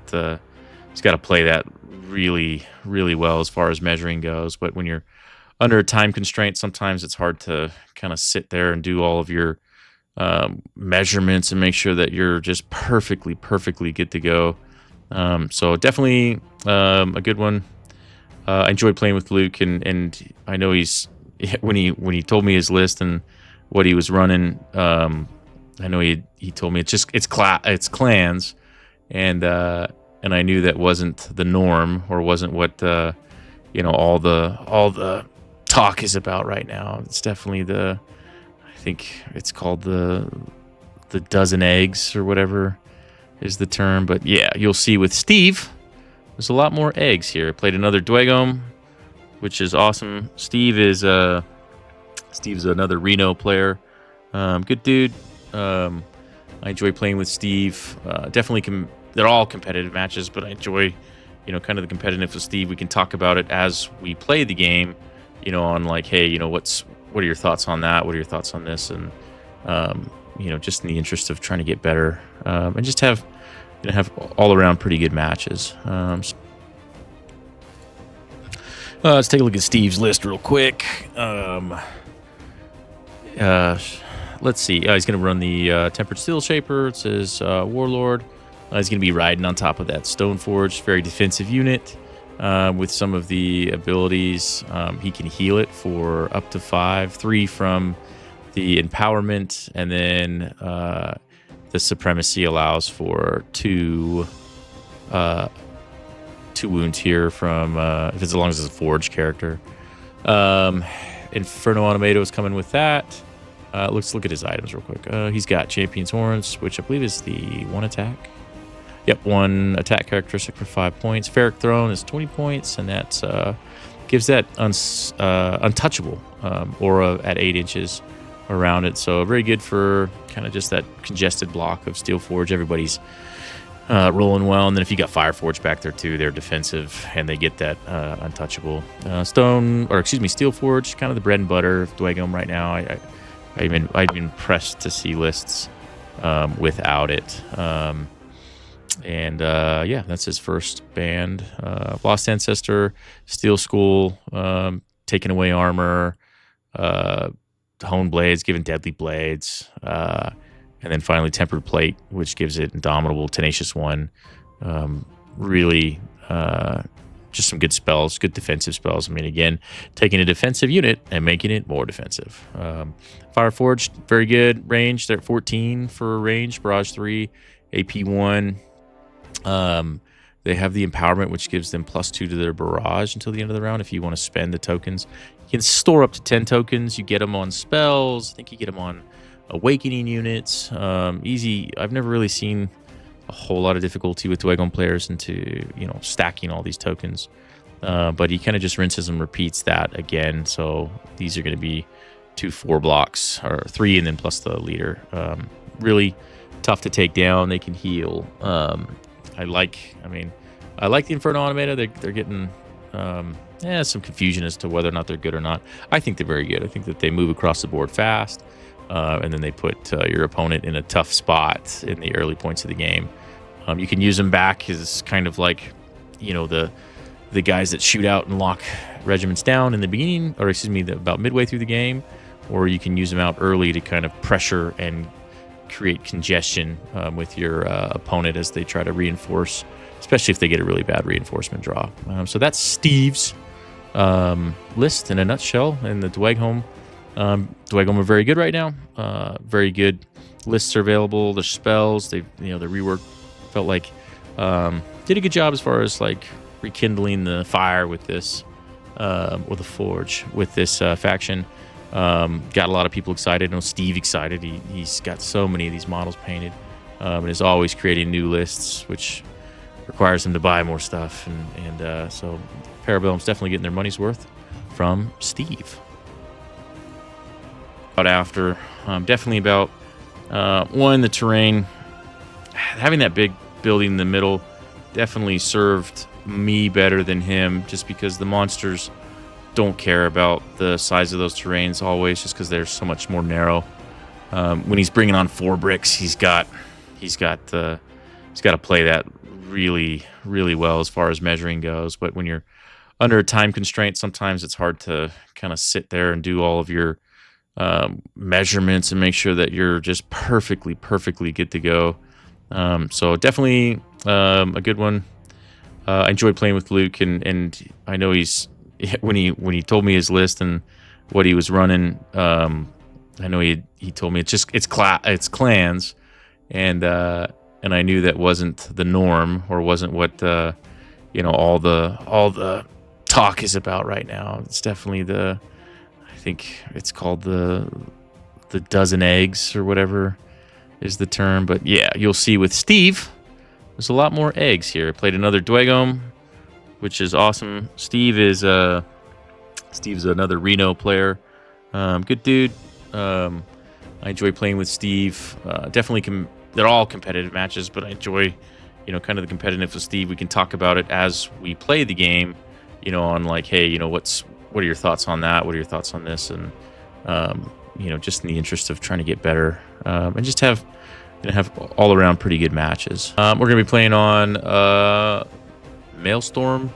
to play that really, really well as far as measuring goes. But when you're under a time constraint, sometimes it's hard to kind of sit there and do all of your measurements and make sure that you're just perfectly good to go. So definitely a good one. I enjoyed playing with Luke, and I know he's when he told me his list and what he was running, I know he told me it's clans, and I knew that wasn't the norm, or wasn't what all the talk is about right now. It's definitely I think it's called the dozen eggs or whatever is the term. But yeah, you'll see with Steve, there's a lot more eggs here. I played another Dwegom, which is awesome. Steve's another Reno player. Good dude. I enjoy playing with Steve. Definitely, they're all competitive matches, but I enjoy, kind of the competitiveness with Steve. We can talk about it as we play the game, on like, hey, what are your thoughts on that? What are your thoughts on this? And, just in the interest of trying to get better, and just have all around pretty good matches. Let's take a look at Steve's list real quick. Let's see. He's going to run the Tempered Steel Shaper. It says Warlord. He's going to be riding on top of that Stoneforge. Very defensive unit. With some of the abilities, he can heal it for up to 5. 3 from the Empowerment. And then the Supremacy allows for 2 wounds here from, if it's as long as it's a Forge character. Inferno Animato is coming with that. Let's look at his items real quick. He's got Champion's Horns, which I believe is the 1 attack. Yep, 1 attack characteristic for 5 points. Ferric Throne is 20 points, and that gives that untouchable aura at 8 inches around it. So very good for kind of just that congested block of Steel Forge. Everybody's rolling well. And then if you got Fire Forge back there too, they're defensive and they get that untouchable. Steel Forge, kind of the bread and butter of Dwegom right now. I'd be impressed to see lists without it. Yeah, that's his first band. Lost Ancestor, Steel School, taking away armor, Honed Blades, giving deadly blades, and then finally Tempered Plate, which gives it Indomitable, Tenacious 1. Really just some good spells, good defensive spells. I mean, again, taking a defensive unit and making it more defensive. Fireforged, very good range. They're at 14 for range, Barrage 3, AP 1. They have the Empowerment, which gives them +2 to their Barrage until the end of the round if you want to spend the tokens. You can store up to 10 tokens. You get them on spells. I think you get them on Awakening units. Easy. I've never really seen a whole lot of difficulty with Dwegom players into, stacking all these tokens. But he kind of just rinses and repeats that again. So these are going to be 2 4 blocks, or 3, and then plus the leader. Really tough to take down. They can heal. I like the Inferno Automata. They're getting some confusion as to whether or not they're good or not. I think they're very good. I think that they move across the board fast, and then they put your opponent in a tough spot in the early points of the game. You can use them back as kind of like, the guys that shoot out and lock regiments down in the beginning, or about midway through the game, or you can use them out early to kind of pressure and create congestion with your opponent as they try to reinforce, especially if they get a really bad reinforcement draw. So that's Steve's list in a nutshell. And the Dwegom are very good right now. Very good lists are available. Their spells, the rework felt like did a good job as far as like rekindling the fire with this, or the forge with this faction. Got a lot of people excited. I know Steve excited. He's got so many of these models painted, and is always creating new lists, which requires him to buy more stuff. And so Parabellum's definitely getting their money's worth from Steve. After definitely about the terrain, having that big building in the middle definitely served me better than him, just because the monsters don't care about the size of those terrains always, just because they're so much more narrow. When he's bringing on 4 bricks, he's got to play that really, really well as far as measuring goes. But when you're under a time constraint, sometimes it's hard to kind of sit there and do all of your measurements and make sure that you're just perfectly good to go. So definitely a good one. I enjoyed playing with Luke, and I know he's when he told me his list, and what he was running. I know he told me it's clans, and I knew that wasn't the norm, or wasn't what all the talk is about right now. It's definitely I think it's called the dozen eggs or whatever is the term. But yeah, you'll see with Steve, there's a lot more eggs here. I played another Dwegom, which is awesome. Steve's another Reno player. Good dude. I enjoy playing with Steve. Definitely, they're all competitive matches, but I enjoy, kind of the competitiveness with Steve. We can talk about it as we play the game, on like, hey, what are your thoughts on that? What are your thoughts on this? And, just in the interest of trying to get better, and just have all around pretty good matches. We're going to be playing on Maelstrom.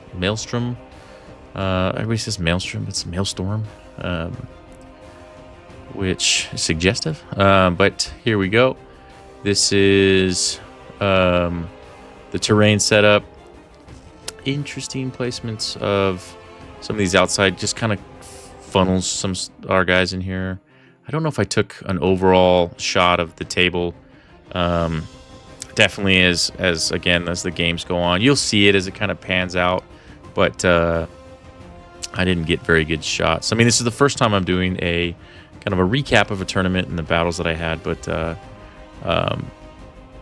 Everybody says Maelstrom. It's Maelstrom, which is suggestive. But here we go. This is the terrain setup. Interesting placements of some of these outside, just kind of funnels some our guys in here. I don't know if I took an overall shot of the table. Definitely as the games go on, you'll see it as it kind of pans out, but I didn't get very good shots. I mean, this is the first time I'm doing a kind of a recap of a tournament and the battles that I had, but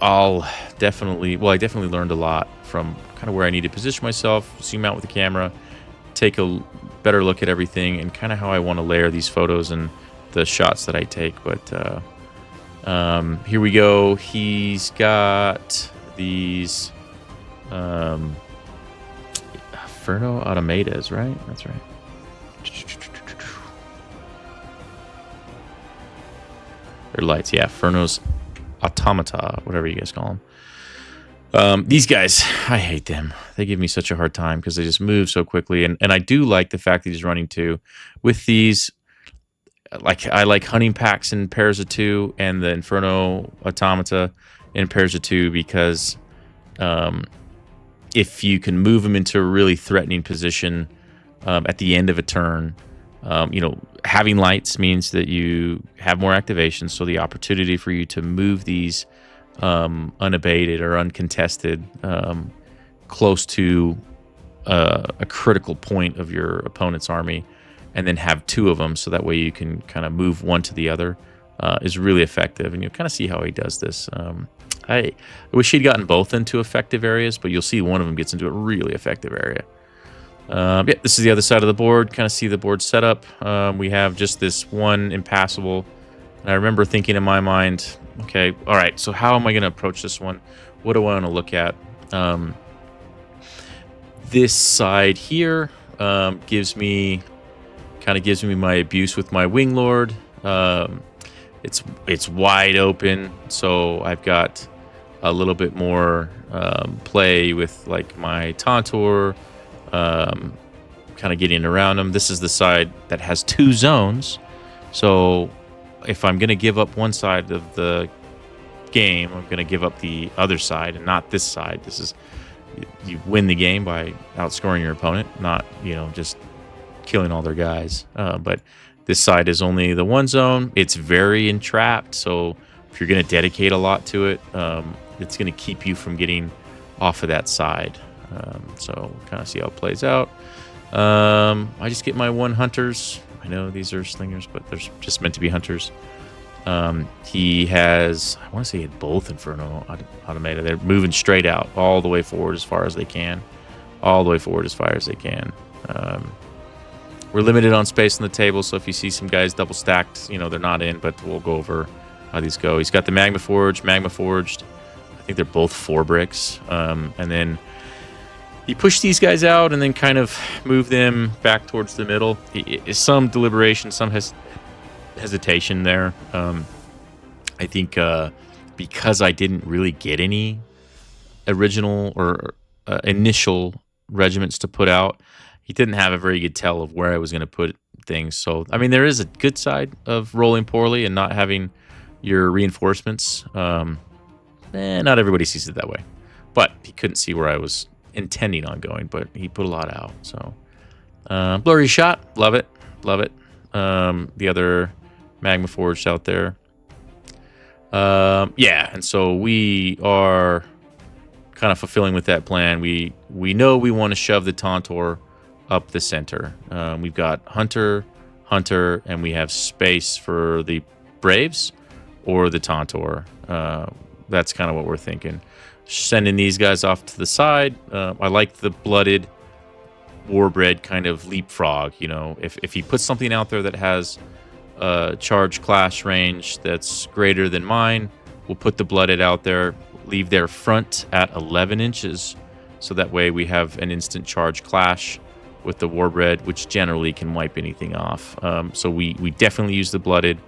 I definitely learned a lot from kind of where I need to position myself, zoom out with the camera, take a better look at everything, and kind of how I want to layer these photos and the shots that I take. But here we go. He's got these Inferno Automatas, right? That's right. They're lights, yeah. Inferno's Automata, whatever you guys call them. These guys, I hate them. They give me such a hard time because they just move so quickly. And I do like the fact that he's running two. With these, I like hunting packs in pairs of two, and the Inferno Automata in pairs of two, because if you can move them into a really threatening position at the end of a turn, having lights means that you have more activation, so the opportunity for you to move these unabated or uncontested close to a critical point of your opponent's army, and then have two of them, so that way you can kind of move one to the other, is really effective. And you'll kind of see how he does this. I wish he'd gotten both into effective areas, but you'll see one of them gets into a really effective area. This is the other side of the board. Kind of see the board setup. We have just this one impassable. And I remember thinking in my mind, okay, all right, so how am I going to approach this one? What do I want to look at? This side here gives me my abuse with my Wing Lord. It's wide open, so I've got a little bit more play with like my Tauntaur, kind of getting around them. This is the side that has two zones, so if I'm going to give up one side of the game, I'm going to give up the other side and not this side. This is, you win the game by outscoring your opponent, not just killing all their guys. But this side is only the one zone. It's very entrapped, so if you're going to dedicate a lot to it, it's going to keep you from getting off of that side. So kind of see how it plays out. I just get my one hunters. I know these are slingers, but they're just meant to be hunters. He has, I want to say he had both Inferno Automata. They're moving straight out, all the way forward as far as they can. We're limited on space on the table, so if you see some guys double stacked, they're not in, but we'll go over how these go. He's got the Magma Forged. I think they're both 4 bricks. And then he pushed these guys out and then kind of moved them back towards the middle. Some deliberation, some hesitation there. I think because I didn't really get any original or initial regiments to put out, he didn't have a very good tell of where I was going to put things. So, I mean, there is a good side of rolling poorly and not having your reinforcements. Not everybody sees it that way. But he couldn't see where I was intending on going, but he put a lot out. So, blurry shot. Love it. the other magma forged out there. Yeah, and so we are kind of fulfilling with that plan. We know we want to shove the Tauntaur up the center. We've got Hunter, and we have space for the Braves or the Tauntaur. That's kind of what we're thinking. Sending these guys off to the side. I like the blooded warbred kind of leapfrog. You know, if he puts something out there that has charge clash range that's greater than mine, we'll put the blooded out there, leave their front at 11 inches, so that way we have an instant charge clash with the warbred, which generally can wipe anything off. So we definitely use the blooded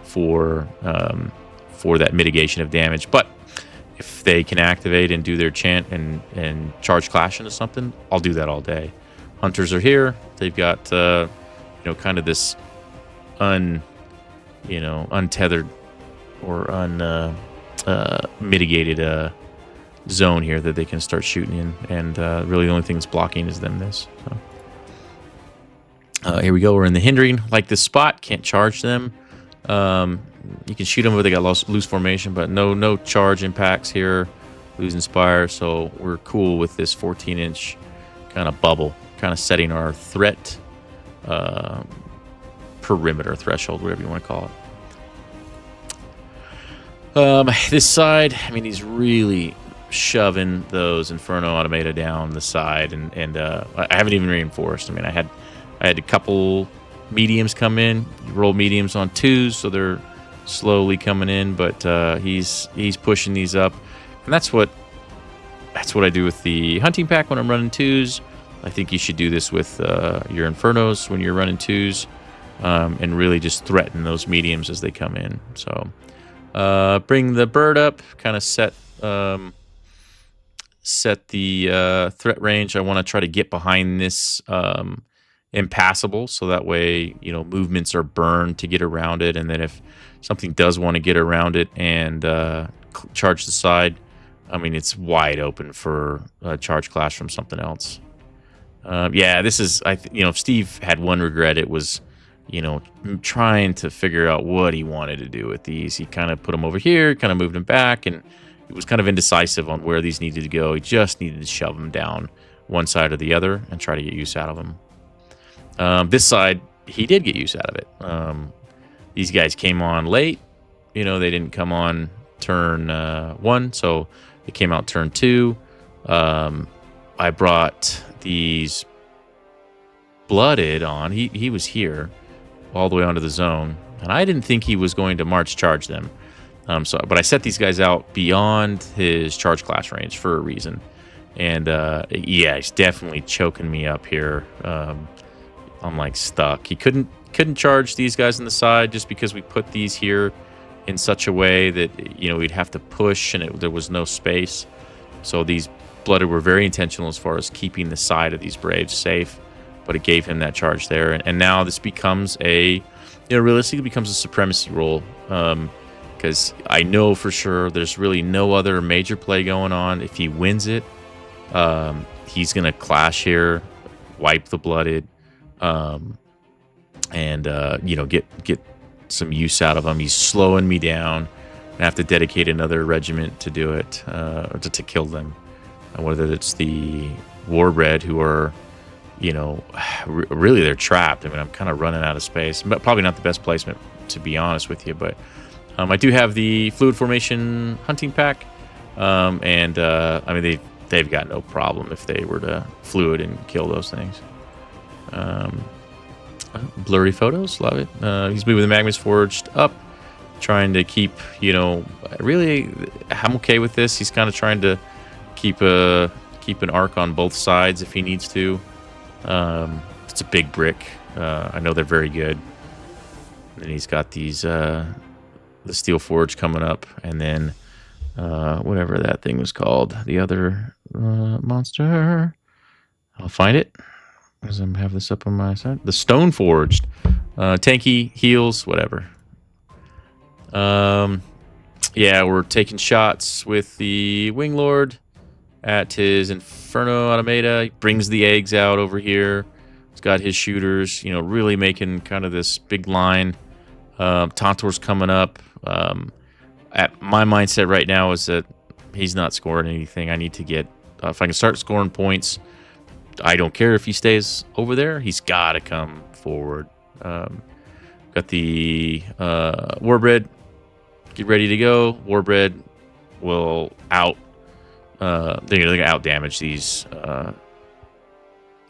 for that mitigation of damage. But if they can activate and do their chant and charge clash into something, I'll do that all day. Hunters are here. They've got kind of this untethered or mitigated zone here that they can start shooting in, and really the only thing that's blocking is them. Here we go. We're in the hindering. Like this spot, can't charge them. You can shoot them where they got loose formation, but no charge impacts here. Lose inspire, so we're cool with this 14-inch kind of bubble, kind of setting our threat perimeter threshold, whatever you want to call it. This side, I mean, he's really shoving those Inferno Automata down the side, and I haven't even reinforced. I mean, I had a couple mediums come in. You roll mediums on 2s, so they're slowly coming in, but he's pushing these up, and that's what I do with the hunting pack when I'm running 2s. I think you should do this with your Infernos when you're running 2s, and really just threaten those mediums as they come in. So bring the bird up, kind of set the threat range. I want to try to get behind this impassable, so that way movements are burned to get around it, and then if something does want to get around it and charge the side, I mean, it's wide open for a charge clash from something else. Yeah, this is if Steve had one regret, it was trying to figure out what he wanted to do with these. He kind of put them over here, kind of moved them back, and he was kind of indecisive on where these needed to go. He just needed to shove them down one side or the other and try to get use out of them. This side, he did get use out of it. These guys came on late. They didn't come on turn 1, so they came out turn 2. I brought these blooded on. He was here all the way onto the zone, and I didn't think he was going to march charge them. But I set these guys out beyond his charge clash range for a reason. And yeah, he's definitely choking me up here. I'm like stuck. He couldn't charge these guys on the side just because we put these here in such a way that we'd have to push, and there was no space. So these blooded were very intentional as far as keeping the side of these Braves safe, but it gave him that charge there. And now this becomes realistically becomes a supremacy role, because I know for sure there's really no other major play going on. If he wins it, he's gonna clash here, wipe the blooded, and get some use out of him. He's slowing me down. I have to dedicate another regiment to do it, or to kill them. Whether it's the warbred, who are, really they're trapped. I mean, I'm kind of running out of space. But probably not the best placement, to be honest with you. But I do have the fluid formation hunting pack, and I mean they've got no problem if they were to fluid and kill those things. Blurry photos, love it. He's moving the Magma's Forged up, trying to keep, really, I'm okay with this. He's kind of trying to keep an arc on both sides if he needs to. It's a big brick. I know they're very good. And then he's got these the Steel Forge coming up, and then whatever that thing was called, the other monster. I'll find it as I have this up on my side. The Stone Forged, tanky, heals, whatever. Yeah, we're taking shots with the Wing Lord at his Inferno Automata. He brings the eggs out over here, He's got his shooters, you know, really making kind of this big line. Tontor's coming up. At my mindset right now is that he's not scoring anything. I need to get, if I can start scoring points, I don't care if he stays over there. He's got to come forward. Got the Warbred. Get ready to go. Warbred will out. They're going to out damage these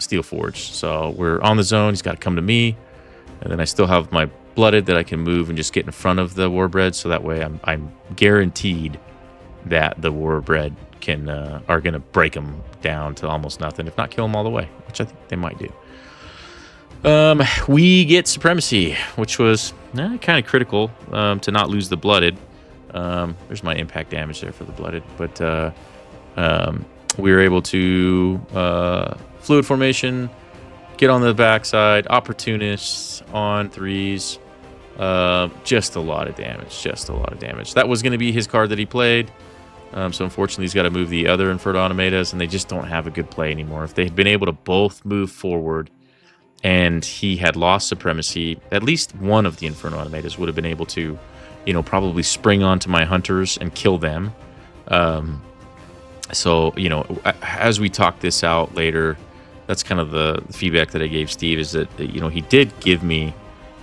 Steel Forge. So we're on the zone. He's got to come to me. And then I still have my Blooded that I can move and just get in front of the Warbred. So that way I'm guaranteed that the Warbred are going to break them down to almost nothing, if not kill them all the way, which I think they might do. We get Supremacy, which was kind of critical to not lose the Blooded. There's my impact damage there for the Blooded. But we were able to Fluid Formation, get on the backside, Opportunists on 3s. Just a lot of damage. That was going to be his card that he played. So unfortunately, he's got to move the other Inferno Automatas, and they just don't have a good play anymore. If they had been able to both move forward and he had lost Supremacy, at least one of the Inferno Automatas would have been able to, you know, probably spring onto my Hunters and kill them. So, you know, as we talk this out later, that's kind of the feedback that I gave Steve, is that, you know, he did give me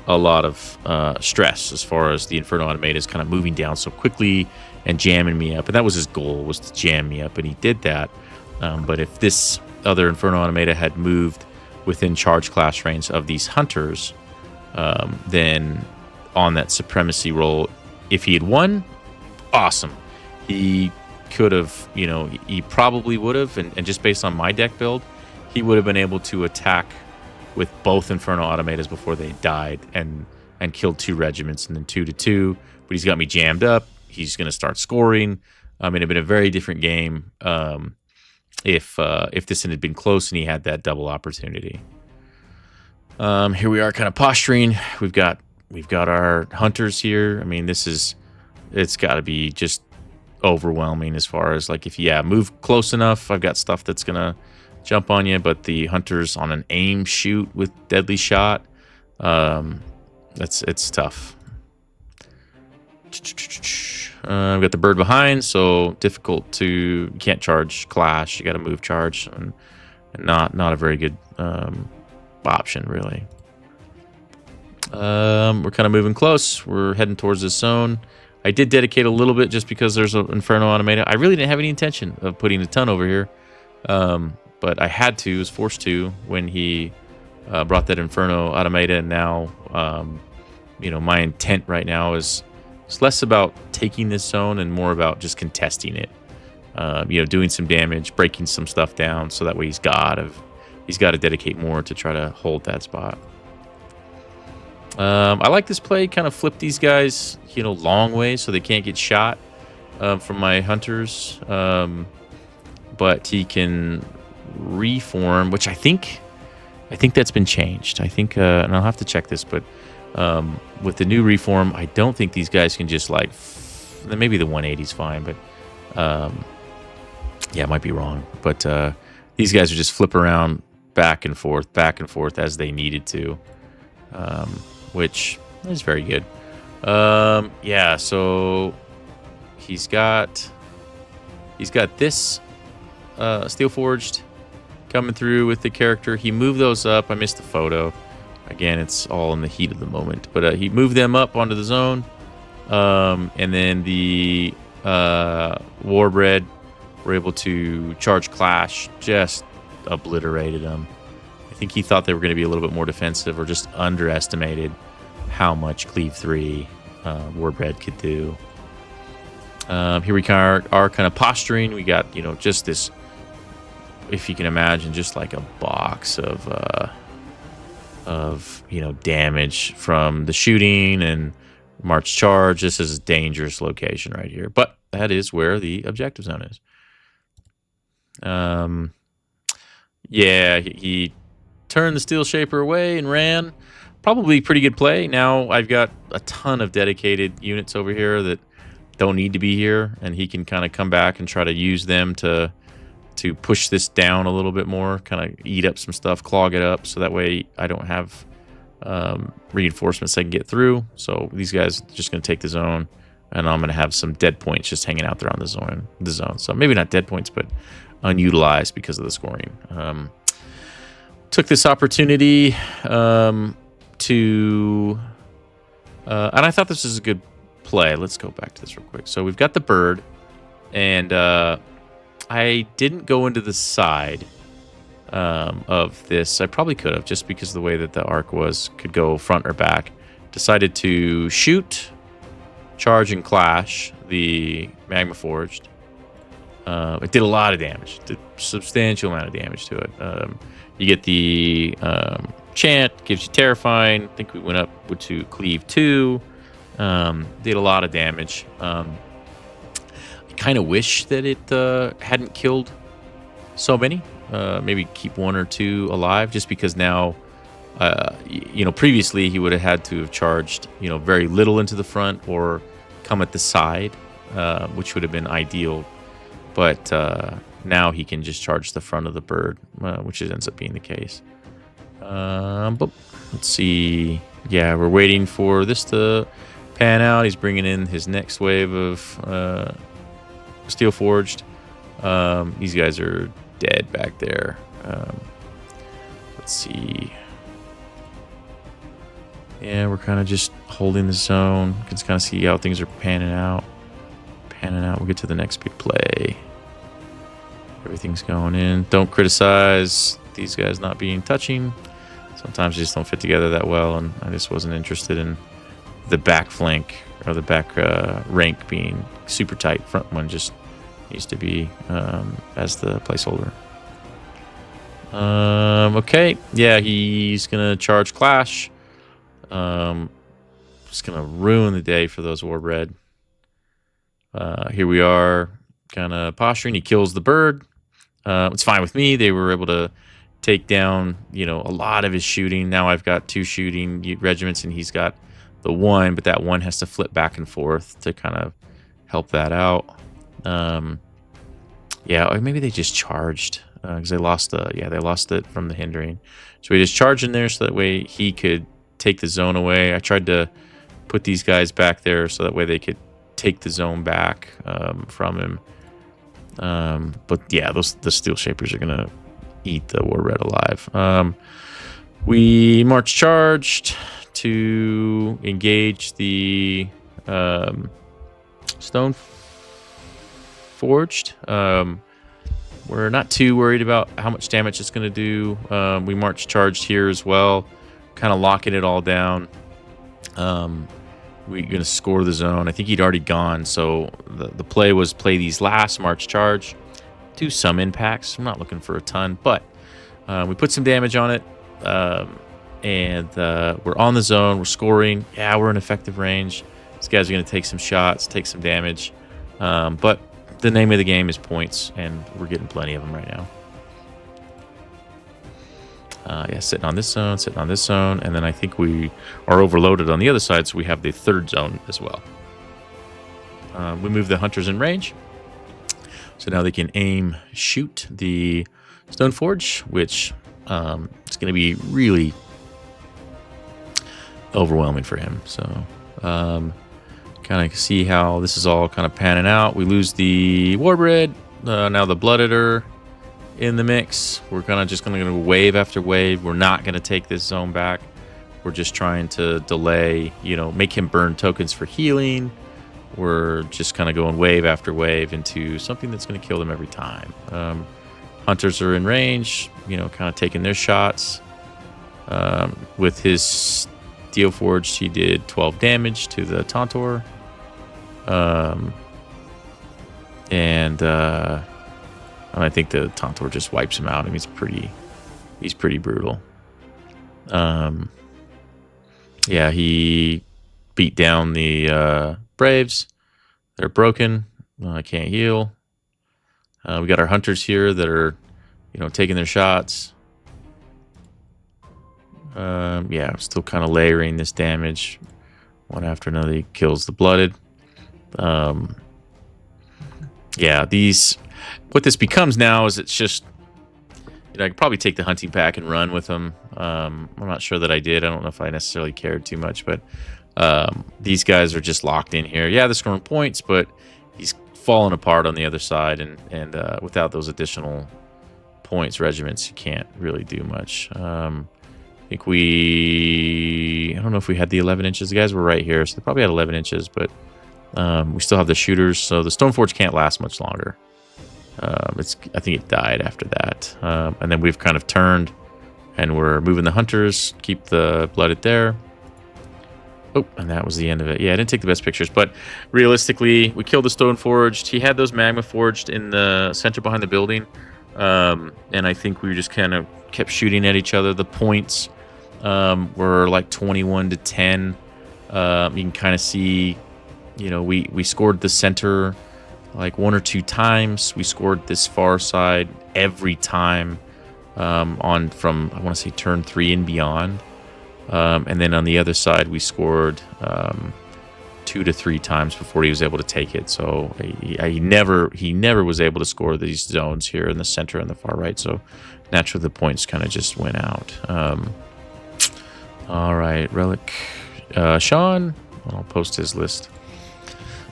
a lot of stress as far as the Inferno Automatas kind of moving down so quickly and jamming me up. And that was his goal, was to jam me up, and he did that. But if this other Inferno Automata had moved within charge class range of these Hunters, then on that Supremacy roll, if he had won, awesome. He could have, you know, he probably would have, and just based on my deck build, he would have been able to attack with both Inferno Automatas before they died and killed 2 regiments and then 2-2. But he's got me jammed up. He's going to start scoring. It'd have been a very different game if this had been close and he had that double opportunity. Here we are, kind of posturing. We've got our Hunters here. I mean, it's got to be just overwhelming as far as, like, if you move close enough, I've got stuff that's going to jump on you, but the Hunters on an aim shoot with deadly shot, it's tough. I've got the bird behind, so difficult to, you can't charge clash, you got to move charge, and not a very good option, really. We're kind of moving close. We're heading towards this zone. I did dedicate a little bit just because there's an Inferno Automata. I really didn't have any intention of putting a ton over here. But I had to, was forced to, when he brought that Inferno Automata, and now, you know, my intent right now is it's less about taking this zone and more about just contesting it. You know, doing some damage, breaking some stuff down, so that way he's got to dedicate more to try to hold that spot. I like this play, kind of flip these guys, you know, long way so they can't get shot from my Hunters. But he can reform, which I think that's been changed. I think, and I'll have to check this, but with the new reform, I don't think these guys can just, like, maybe the 180's fine, but yeah, I might be wrong. But these guys are just flip around back and forth as they needed to, which is very good. Yeah, so he's got this Steel Forged coming through with the character. He moved those up. I missed the photo. Again, it's all in the heat of the moment. But he moved them up onto the zone. And then the Warbred were able to charge Clash. Just obliterated them. I think he thought they were going to be a little bit more defensive, or just underestimated how much Cleave 3 Warbred could do. Here we are kind of posturing. We got, you know, just this, if you can imagine, just like a box of you know, damage from the shooting and march charge. This is a dangerous location right here, but that is where the objective zone is. Yeah, he turned the Steel Shaper away and ran. Probably pretty good play. Now I've got a ton of dedicated units over here that don't need to be here, and he can kind of come back and try to use them to to push this down a little bit more, kind of eat up some stuff, clog it up, so that way I don't have reinforcements I can get through. So these guys are just going to take the zone, and I'm going to have some dead points just hanging out there on the zone. So maybe not dead points, but unutilized because of the scoring. Took this opportunity to... and I thought this was a good play. Let's go back to this real quick. So we've got the bird, and I didn't go into the side of this. I probably could have, just because of the way that the arc was, could go front or back. Decided to shoot, charge, and clash the Magma Forged. It did a lot of damage. Did a substantial amount of damage to it. You get the chant, gives you Terrifying. I think we went up to Cleave 2. Did a lot of damage. I kind of wish that it hadn't killed so many. Maybe keep 1 or 2 alive, just because now, previously he would have had to have charged, very little into the front or come at the side, which would have been ideal. But now he can just charge the front of the bird, which ends up being the case. But let's see. Yeah, we're waiting for this to pan out. He's bringing in his next wave of Steel Forged. These guys are dead back there. Let's see. Yeah, we're kind of just holding the zone. You can kind of see how things are panning out. We'll get to the next big play. Everything's going in. Don't criticize these guys not being touching. Sometimes they just don't fit together that well, and I just wasn't interested in the back flank or the back rank being super tight. Front one just needs to be as the placeholder. Okay. Yeah, he's going to charge Clash. Just going to ruin the day for those Warbred. Here we are, kind of posturing. He kills the bird. It's fine with me. They were able to take down, a lot of his shooting. Now I've got 2 shooting regiments, and he's got the 1, but that 1 has to flip back and forth to kind of help that out. Yeah, or maybe they just charged because they lost it from the hindering. So we just charged in there so that way he could take the zone away. I tried to put these guys back there so that way they could take the zone back from him. But yeah, the Steel Shapers are gonna eat the War Red alive. We march charged to engage the Stone Forged. We're not too worried about how much damage it's going to do. We march charged here as well, kind of locking it all down. We're going to score the zone. I think he'd already gone, so the play was play these last march charge, do some impacts. I'm not looking for a ton, but we put some damage on it, and we're on the zone. We're scoring. Yeah, we're in effective range. These guys are going to take some shots, take some damage, but the name of the game is points, and we're getting plenty of them right now. Yeah, sitting on this zone, and then I think we are overloaded on the other side, so we have the third zone as well. We move the hunters in range, so now they can aim, shoot the Stoneforge, which is going to be really overwhelming for him. So kind of see how this is all kind of panning out. We lose the Warbred, now the Blood Eater in the mix. We're just going to go wave after wave. We're not going to take this zone back. We're just trying to delay, make him burn tokens for healing. We're just kind of going wave after wave into something that's going to kill them every time. Hunters are in range, kind of taking their shots. With his Steel Forged, he did 12 damage to the Tauntor. And I think the Tauntor just wipes him out. I mean, he's pretty brutal. Yeah, he beat down the Braves. They're broken. I can't heal. We got our hunters here that are, taking their shots. Yeah, I'm still kind of layering this damage. One after another, he kills the Blooded. Yeah, these... what this becomes now is it's just, I could probably take the hunting pack and run with them. I'm not sure that I did. I don't know if I necessarily cared too much, but these guys are just locked in here. Yeah, they're scoring points, but he's falling apart on the other side, and without those additional points regiments, you can't really do much. I think I don't know if we had the 11 inches. The guys were right here, so they probably had 11 inches, but we still have the shooters, so the Stoneforge can't last much longer. I think it died after that. And then we've kind of turned, and we're moving the hunters, keep the blooded there. Oh, and that was the end of it. Yeah, I didn't take the best pictures, but realistically, we killed the Stoneforged. He had those Magma Forged in the center behind the building, and I think we just kind of kept shooting at each other. The points were like 21 to 10. You can kind of see, we scored the center like 1 or 2 times. We scored this far side every time from, I want to say, turn 3 and beyond. And then on the other side, we scored 2 to 3 times before he was able to take it. So he never was able to score these zones here in the center and the far right. So naturally, the points kind of just went out. All right, Relic. Sean, I'll post his list.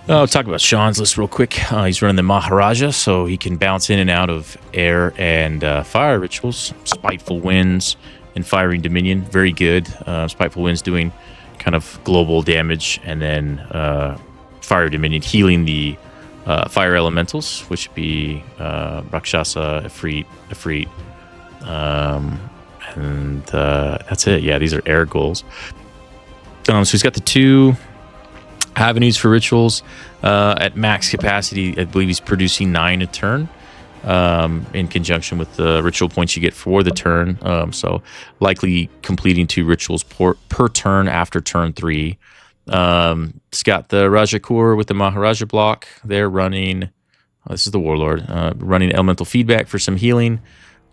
I'll talk about Sean's list real quick. He's running the Maharaja, so he can bounce in and out of air and fire rituals. Spiteful Winds and Firing Dominion, very good. Spiteful Winds doing kind of global damage, and then Fire Dominion healing the fire elementals, which would be Rakshasa, Ifrit, and that's it. Yeah, these are air goals. So he's got the 2 avenues for rituals at max capacity. I believe he's producing 9 a turn in conjunction with the ritual points you get for the turn. So likely completing 2 rituals per turn after turn 3. It's got the Rajakur with the Maharaja block. They're running, this is the Warlord, running elemental feedback for some healing.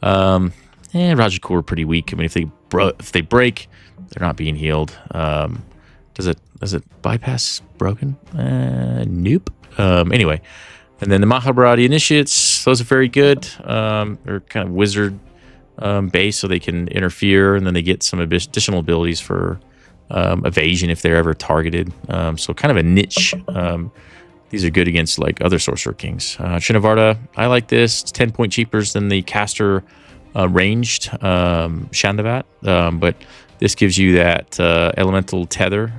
And Rajakur are pretty weak. I mean, if they break, they're not being healed. Does it bypass broken? Nope. Anyway, and then the Mahabharati initiates, those are very good. They're kind of wizard base, so they can interfere, and then they get some additional abilities for evasion if they're ever targeted. So kind of a niche. These are good against like other Sorcerer Kings. Trinavarta, I like this. It's 10 point cheaper than the caster ranged Shandavat, but this gives you that elemental tether.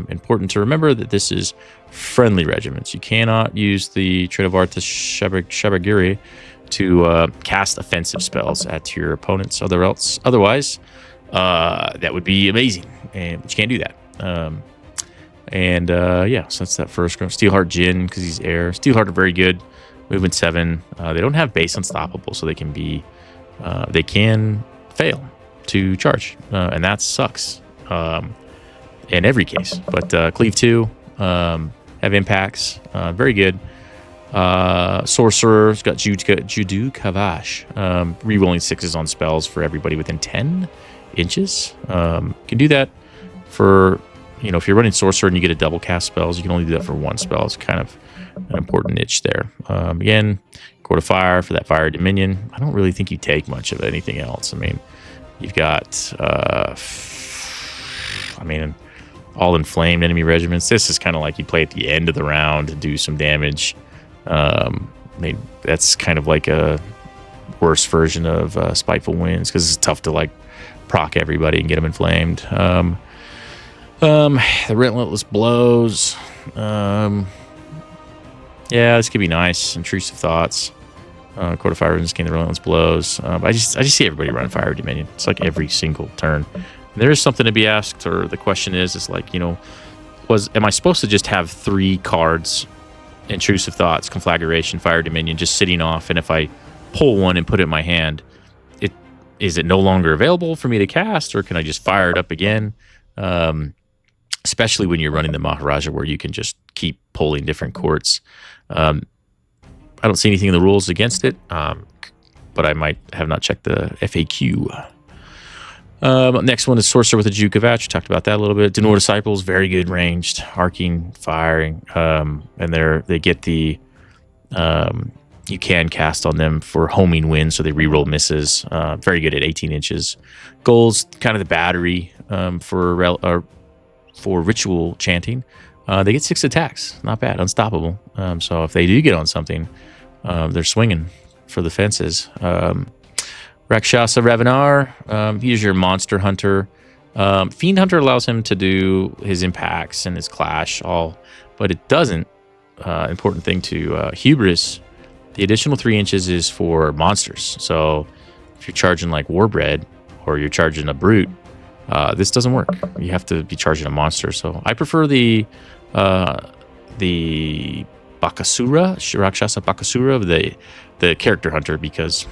Important to remember that this is friendly regiments. You cannot use the Trinavarta Shabagiri to cast offensive spells at your opponents. Otherwise, that would be amazing, but you can't do that. Yeah, so that's that first group. Steelheart Jin, because he's air. Steelheart are very good. Movement 7. They don't have base unstoppable, so they can fail to charge, and that sucks in every case. But Cleave 2 have impacts, very good. Sorcerer's got Judu Kavash, rerolling 6s on spells for everybody within 10 inches. Can do that for, if you're running Sorcerer and you get a double cast spells, you can only do that for 1 spell. It's kind of an important niche there. Again, Court of Fire for that Fire Dominion. I don't really think you take much of anything else. I mean, you've got, all inflamed enemy regiments. This is kind of like you play at the end of the round to do some damage. That's kind of like a worse version of Spiteful Winds, because it's tough to like proc everybody and get them inflamed. The Relentless Blows. Yeah, this could be nice. Intrusive Thoughts. Court of Fire Resistance, the Relentless Blows. I just see everybody running Fire Dominion. It's like every single turn. There is something to be asked, or the question is like, am I supposed to just have 3 cards, Intrusive Thoughts, Conflagration, Fire Dominion, just sitting off, and if I pull one and put it in my hand, is it no longer available for me to cast, or can I just fire it up again? Especially when you're running the Maharaja, where you can just keep pulling different courts. I don't see anything in the rules against it, but I might have not checked the FAQ. Next one is Sorcerer with a Jukavach. We talked about that a little bit. Denor Disciples, very good ranged, arcing, firing, and they get the You can cast on them for homing wins, so they reroll misses. Very good at 18 inches. Gold's kind of the battery for ritual chanting. They get 6 attacks. Not bad. Unstoppable. So if they do get on something, they're swinging for the fences. Rakshasa Ravenar, he's your monster hunter. Fiend Hunter allows him to do his impacts and his clash all, but it doesn't. Important thing to Hubris, the additional 3 inches is for monsters. So if you're charging like Warbred or you're charging a Brute, this doesn't work. You have to be charging a monster. So I prefer the Bakasura, Rakshasa Bakasura, the character hunter, because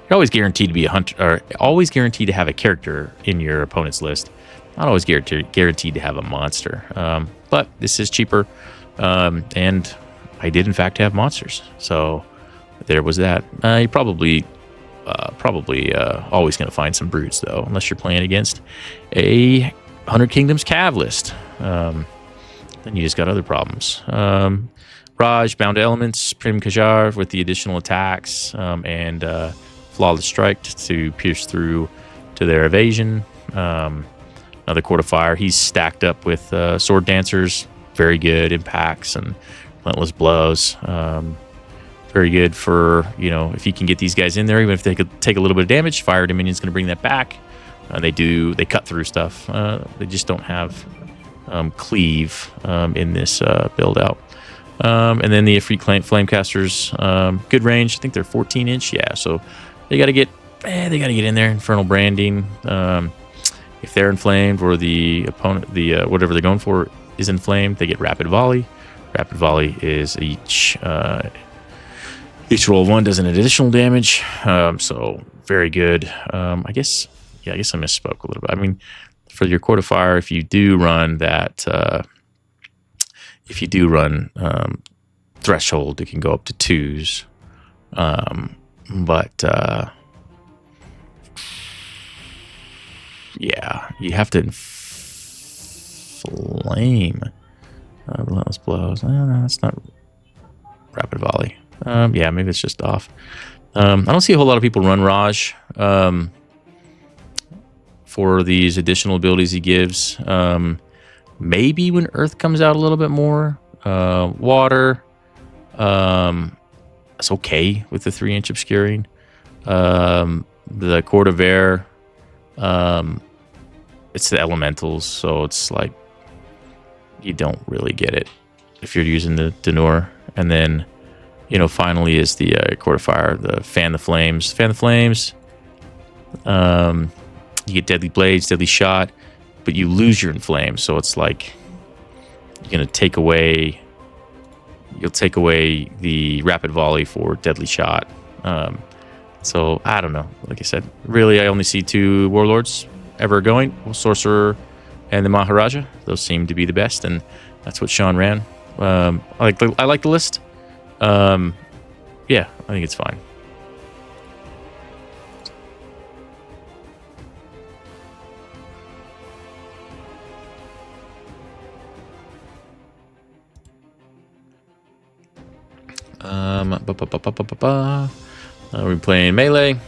you're always guaranteed to be a hunter, or always guaranteed to have a character in your opponent's list. Not always guaranteed to have a monster. But this is cheaper, and I did in fact have monsters. So there was that. You're probably always going to find some brutes though, unless you're playing against a 100 Kingdoms Cav list. Then you just got other problems. Raj, Bound to Elements, Prim Kajar with the additional attacks, and Flawless Strike to pierce through to their evasion. Another Court of Fire. He's stacked up with Sword Dancers. Very good impacts and relentless blows. Very good for, if you can get these guys in there, even if they could take a little bit of damage, Fire Dominion's going to bring that back. They cut through stuff. They just don't have cleave in this build out. And then the Ifrit Flamecasters, good range. I think they're 14 inch. Yeah, so they got to get in there. Infernal Branding. If they're inflamed or the opponent, whatever they're going for is inflamed, they get Rapid Volley. Rapid Volley is each roll of 1 does an additional damage. So very good. I guess I misspoke a little bit. I mean, for your Court of Fire, if you do run that, Threshold, it can go up to 2s. Yeah, you have to inflame. Relentless Blows. No, that's not Rapid Volley. Yeah, maybe it's just off. I don't see a whole lot of people run Raj for these additional abilities he gives. Maybe when Earth comes out a little bit more. Water. It's okay with the 3-inch obscuring. The Court of Air. It's the elementals, so it's like you don't really get it if you're using the Denor. And then, finally is the Court of Fire, the Fan the Flames. Fan the Flames. You get Deadly Blades, Deadly Shot, but you lose your Inflame. So it's like you'll take away the Rapid Volley for Deadly Shot. So I don't know. Like I said, really, I only see 2 Warlords ever going: Sorcerer and the Maharaja. Those seem to be the best, and that's what Sean ran. I like the list. Yeah, I think it's fine. We're playing melee,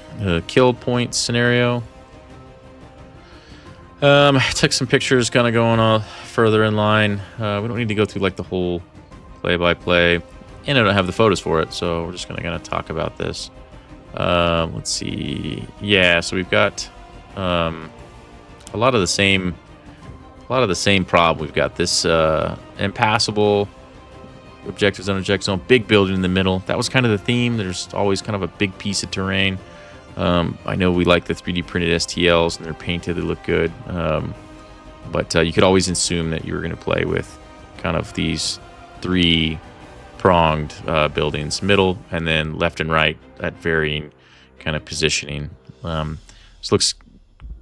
kill point scenario. Took some pictures kind of going on further in line. We don't need to go through like the whole play-by-play, and I don't have the photos for it, so we're just gonna kind of talk about this. Let's see. Yeah, so we've got a lot of the same problem. We've got this impassable objectives on object zone, big building in the middle. That was kind of the theme. There's always kind of a big piece of terrain. I know we like the 3D printed STLs, and they're painted, they look good. But you could always assume that you were going to play with kind of these 3-pronged buildings, middle and then left and right at varying kind of positioning. This looks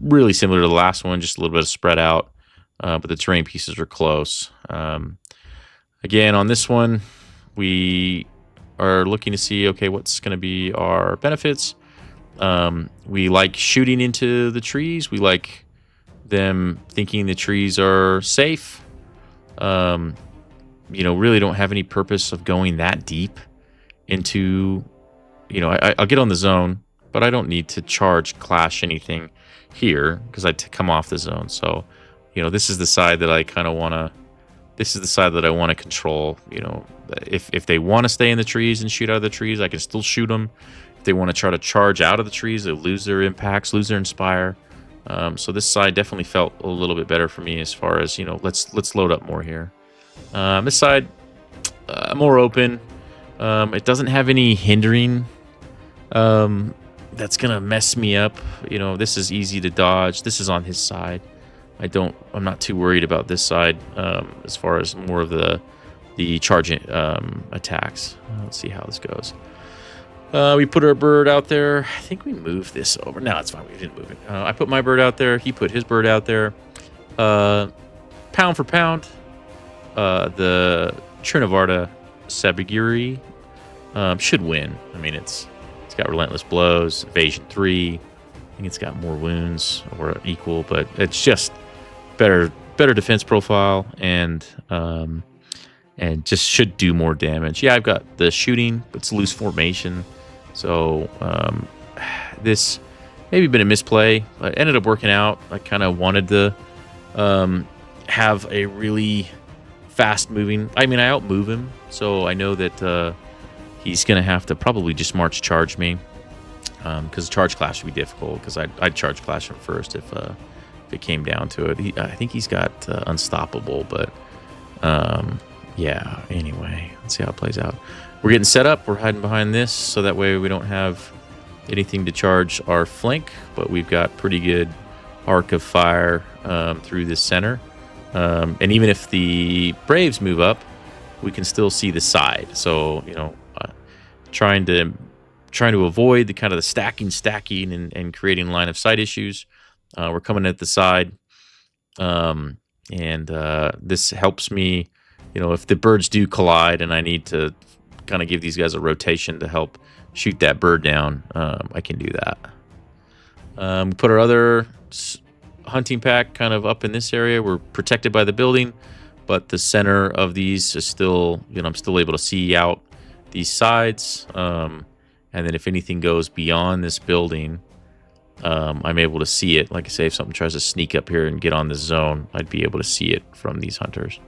really similar to the last one, just a little bit of spread out, but the terrain pieces are close. Again, on this one, we are looking to see, okay, what's going to be our benefits. We like shooting into the trees. We like them thinking the trees are safe. Really don't have any purpose of going that deep into, you know, I'll get on the zone, but I don't need to charge clash anything here because I come off the zone. So, you know, this is the side that I kind of want to. This is the side that I want to control. You know, if they want to stay in the trees and shoot out of the trees, I can still shoot them. If they want to try to charge out of the trees, they lose their impacts, lose their inspire. So this side definitely felt a little bit better for me as far as, you know, let's load up more here. This side, more open. It doesn't have any hindering. That's gonna mess me up. You know, this is easy to dodge. This is on his side. I'm not too worried about this side as far as more of the charging attacks. Let's see how this goes. We put our bird out there. I think we moved this over. No, it's fine. We didn't move it. I put my bird out there. He put his bird out there. Pound for pound, the Trinovarta Sabiguri should win. I mean, it's got relentless blows, evasion 3. I think it's got more wounds or equal, but it's just better defense profile and just should do more damage. Yeah, I've got the shooting, but it's loose formation. So this maybe been a misplay. It ended up working out. I kind of wanted to have a really fast moving. I mean, I outmove him, so I know that he's going to have to probably just march charge me. Because charge clash would be difficult. Because I'd charge clash him first if it came down to it. I think he's got unstoppable, but yeah. Anyway, let's see how it plays out. We're getting set up. We're hiding behind this, so that way we don't have anything to charge our flank. But we've got pretty good arc of fire through the center. And even if the Braves move up, we can still see the side. So, you know, trying to avoid the kind of the stacking and creating line of sight issues. We're coming at the side, and this helps me. You know, if the birds do collide and I need to kind of give these guys a rotation to help shoot that bird down, I can do that. We put our other hunting pack kind of up in this area. We're protected by the building, but the center of these is still, you know, I'm still able to see out these sides. And then if anything goes beyond this building, I'm able to see it. Like I say, if something tries to sneak up here and get on the zone, I'd be able to see it from these hunters.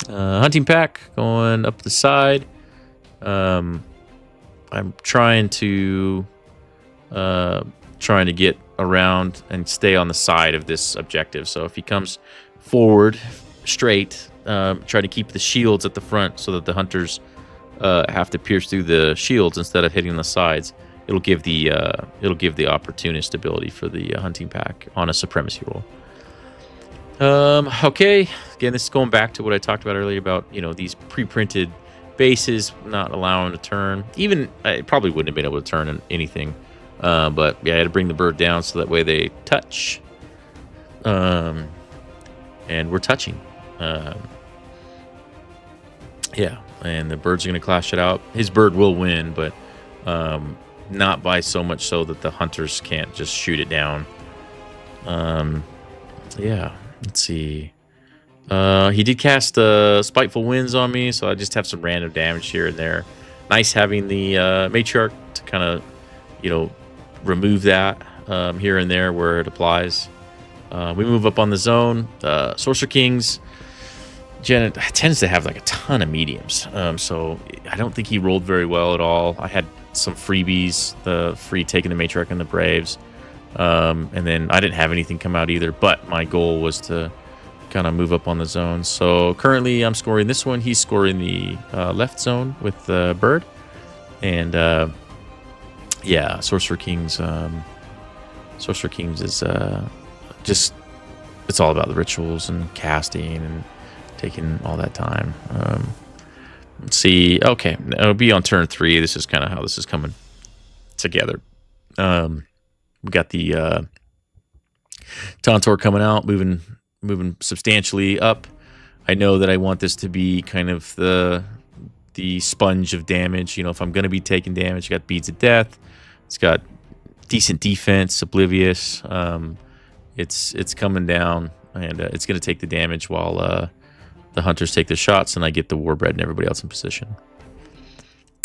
Hunting pack going up the side. I'm trying to get around and stay on the side of this objective. So if he comes forward straight, try to keep the shields at the front so that the hunters have to pierce through the shields instead of hitting the sides. It'll give the opportunist ability for the hunting pack on a supremacy roll. Okay, again, this is going back to what I talked about earlier about, you know, these pre-printed bases not allowing to turn. Even I probably wouldn't have been able to turn anything, but yeah, I had to bring the bird down so that way they touch, and we're touching. Yeah, and the birds are going to clash it out. His bird will win, but not by so much so that the hunters can't just shoot it down. Yeah, let's see. He did cast Spiteful Winds on me, so I just have some random damage here and there. Nice having the Matriarch to kind of, you know, remove that here and there where it applies. We move up on the zone. Sorcerer Kings, Janet tends to have like a ton of mediums, so I don't think he rolled very well at all. I had some freebies, the free taking the Matriarch and the Braves, and then I didn't have anything come out either, but my goal was to kind of move up on the zone. So currently I'm scoring this one. He's scoring the left zone with the bird, and yeah, Sorcerer Kings is just, it's all about the rituals and casting and taking all that time. Let's see. Okay, it'll be on turn 3. This is kind of how this is coming together. We got the Tantor coming out, moving substantially up. I know that I want this to be kind of the sponge of damage. You know, if I'm going to be taking damage, you got Beads of Death. It's got decent defense, Oblivious. It's coming down, and it's going to take the damage while the hunters take their shots, and I get the Warbred and everybody else in position.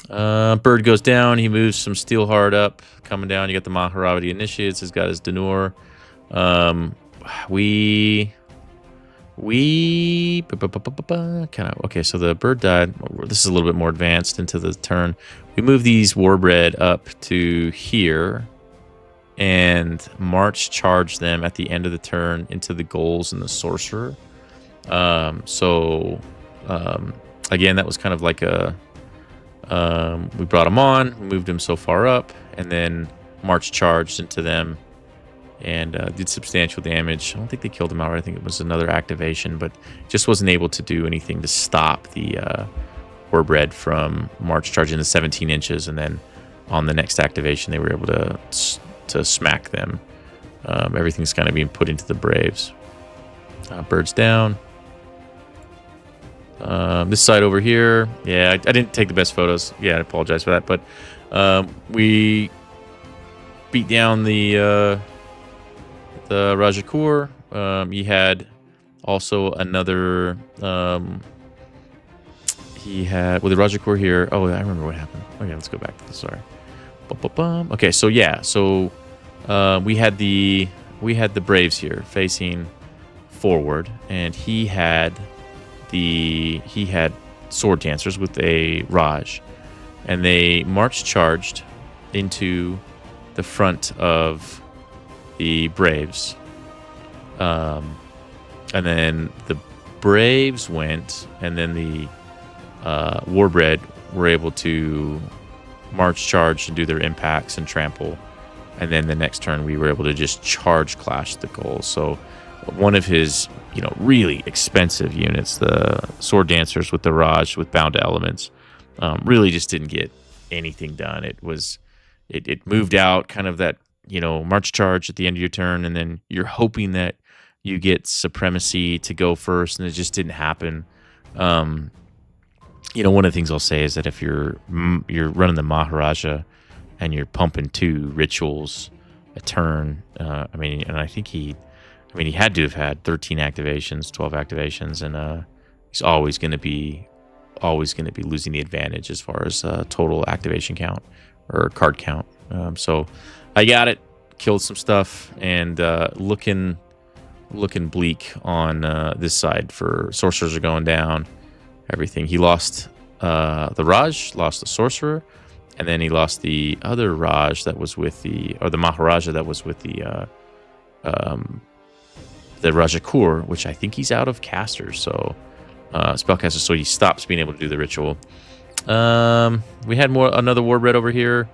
Bird goes down. He moves some Steelheart up. Coming down, you got the Maharavati Initiates. He's got his Denur. Kind of okay. So the bird died. This is a little bit more advanced into the turn. We move these Warbred up to here, and march charge them at the end of the turn into the goals and the sorcerer. Again, that was kind of like a. We brought him on, moved him so far up, and then march charged into them. And did substantial damage. I don't think they killed him outright. I think it was another activation, but just wasn't able to do anything to stop the Warbred from march charging the 17 inches. And then on the next activation, they were able to smack them. Everything's kind of being put into the Braves. Bird's down. This side over here, yeah, I didn't take the best photos. Yeah, I apologize for that. But we beat down the Rajakur. He had also another. He had with the Rajakur here. Oh, I remember what happened. Okay, let's go back to this. Sorry. Okay, so yeah, so we had the Braves here facing forward, and he had sword dancers with a Raj, and they march charged into the front of the Braves, and then the Braves went, and then the Warbred were able to march charge and do their impacts and trample, and then the next turn we were able to just charge clash the goals. So one of his really expensive units, the sword dancers with the Raj with bound to elements, really just didn't get anything done. It moved out kind of that march charge at the end of your turn, and then you're hoping that you get supremacy to go first, and it just didn't happen. One of the things I'll say is that if you're running the Maharaja and you're pumping 2 rituals a turn, and I think he had to have had 13 activations, 12 activations, and he's always going to be losing the advantage as far as total activation count or card count. So I got it, killed some stuff, and looking bleak on this side for sorcerers are going down. Everything. He lost the Raj, lost the sorcerer, and then he lost the other Raj that was with the Maharaja that was with the Rajakur, which I think he's out of casters, so spellcaster, so he stops being able to do the ritual. We had another Warbred over here.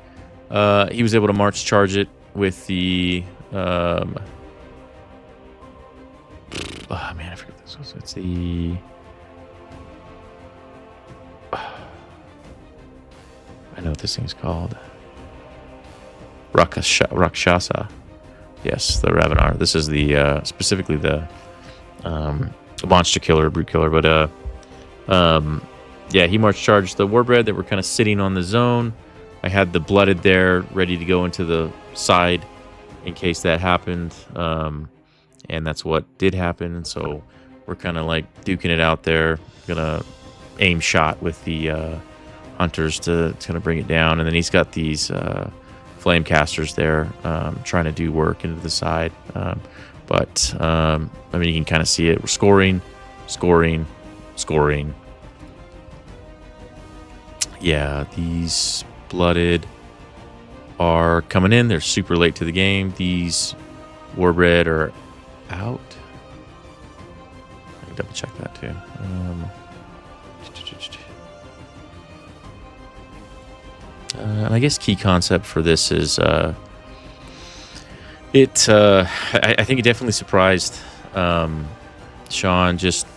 He was able to march charge it with the I forget this was. It's the I know what this thing's called. Rakshasa. Yes, the Ravenar. This is the specifically the monster killer, brute killer. But he march charged the Warbred that were kind of sitting on the zone. I had the blooded there, ready to go into the side in case that happened, and that's what did happen. And so we're kind of like duking it out there. Gonna aim shot with the hunters to kind of bring it down, and then he's got these flame casters there trying to do work into the side. But you can kind of see it. We're scoring. Yeah, these blooded are coming in. They're super late to the game. These Warbred are out. I can double check that too. And I guess key concept for this is I think it definitely surprised Sean, just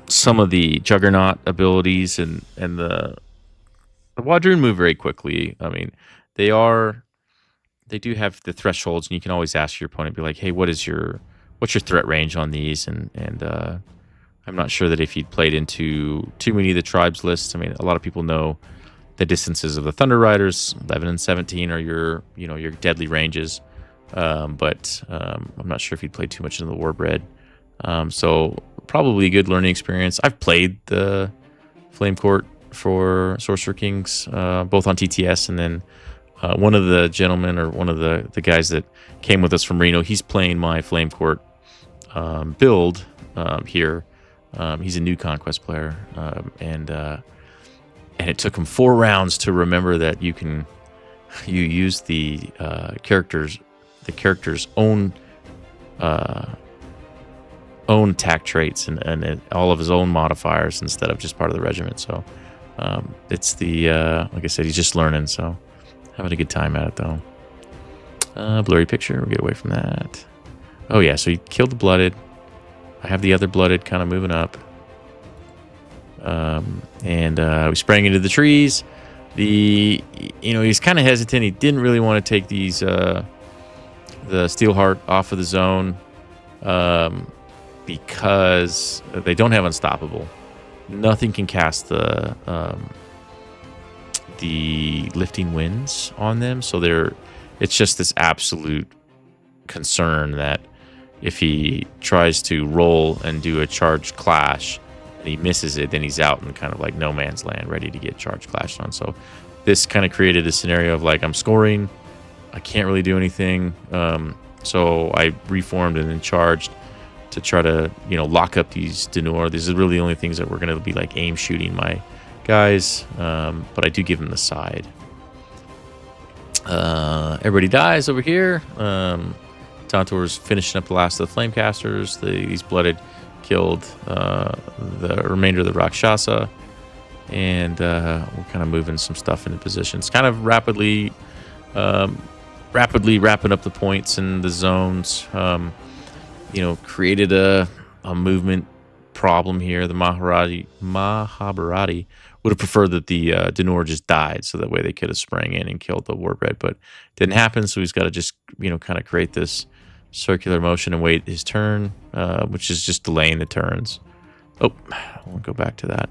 some of the Juggernaut abilities and the Wadroon move very quickly. I mean, they do have the thresholds, and you can always ask your opponent, be like, hey, what's your threat range on these? And I'm not sure that if you'd played into too many of the tribes lists, a lot of people know the distances of the Thunder Riders. 11 and 17 are your deadly ranges, but I'm not sure if you'd played too much into the Warbred. So probably a good learning experience. I've played the Flame Court for Sorcerer Kings, both on TTS, and then one of the gentlemen, or one of the guys that came with us from Reno, he's playing my Flame Court build here. He's a new Conquest player, and it took him 4 rounds to remember that you use the character's own attack traits and all of his own modifiers instead of just part of the regiment. So it's like I said, he's just learning, so having a good time at it though. Blurry picture, we'll get away from that. Oh yeah, so he killed the blooded. I have the other blooded kind of moving up. And we sprang into the trees. He's kind of hesitant. He didn't really want to take these the Steelheart off of the zone because they don't have Unstoppable. Nothing can cast the Lifting Winds on them, so it's just this absolute concern that if he tries to roll and do a charged clash and he misses it, then he's out in kind of like no man's land, ready to get charged clashed on. So this kind of created a scenario of like, I'm scoring, I can't really do anything. So I reformed and then charged to try to, lock up these Denor. These are really the only things that we're going to be like aim shooting my guys. But I do give them the side. Everybody dies over here. Tantor's finishing up the last of the Flamecasters. These blooded killed the remainder of the Rakshasa. And we're kind of moving some stuff into positions. Kind of rapidly wrapping up the points and the zones. Created a movement problem here. The Mahabharati would have preferred that the Denor just died, so that way they could have sprang in and killed the Warbred, but didn't happen. So he's got to just kind of create this circular motion and wait his turn, which is just delaying the turns. Oh, I won't go back to that.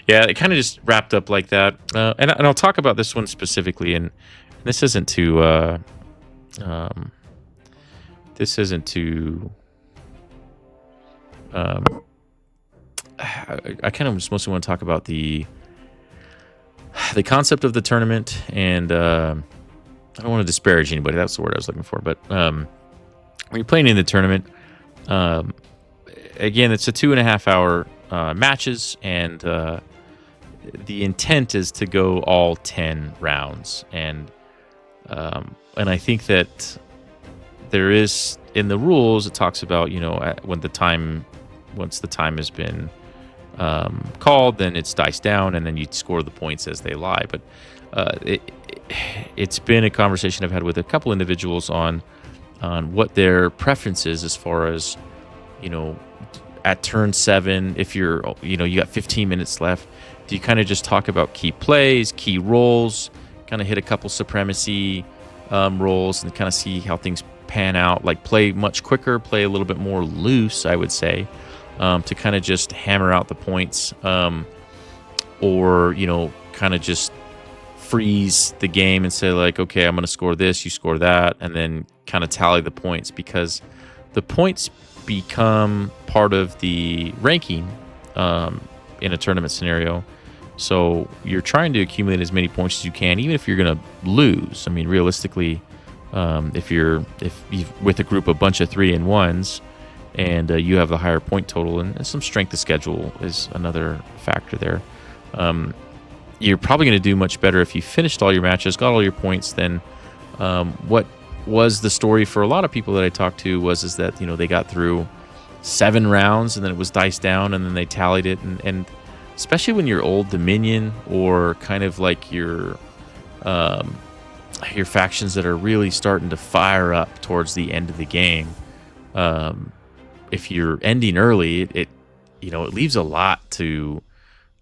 Yeah, it kind of just wrapped up like that. And I'll talk about this one specifically, and this isn't to I kind of just mostly want to talk about the concept of the tournament, and I don't want to disparage anybody. That's the word I was looking for. But when you're playing in the tournament, again, it's a 2.5 hour matches, and the intent is to go all 10 rounds. And I think that there is, in the rules, it talks about, once the time has been called, then it's dice down, and then you score the points as they lie. But it's been a conversation I've had with a couple individuals on what their preference is as far as, at turn 7, if you got 15 minutes left, do you kind of just talk about key plays, key rolls, kind of hit a couple supremacy rolls and kind of see how things pan out, like play much quicker, play a little bit more loose, I would say, to kind of just hammer out the points, or kind of just freeze the game and say like, okay, I'm going to score this, you score that, and then kind of tally the points, because the points become part of the ranking in a tournament scenario. So you're trying to accumulate as many points as you can, even if you're going to lose. I mean, realistically, if you've with a group, a bunch of 3-1s, and you have the higher point total, and some strength of schedule is another factor there. You're probably going to do much better if you finished all your matches, got all your points. Then what was the story for a lot of people that I talked to is that they got through 7 rounds, and then it was dice down, and then they tallied it, and especially when you're Old Dominion, or kind of like your factions that are really starting to fire up towards the end of the game. If you're ending early, it leaves a lot to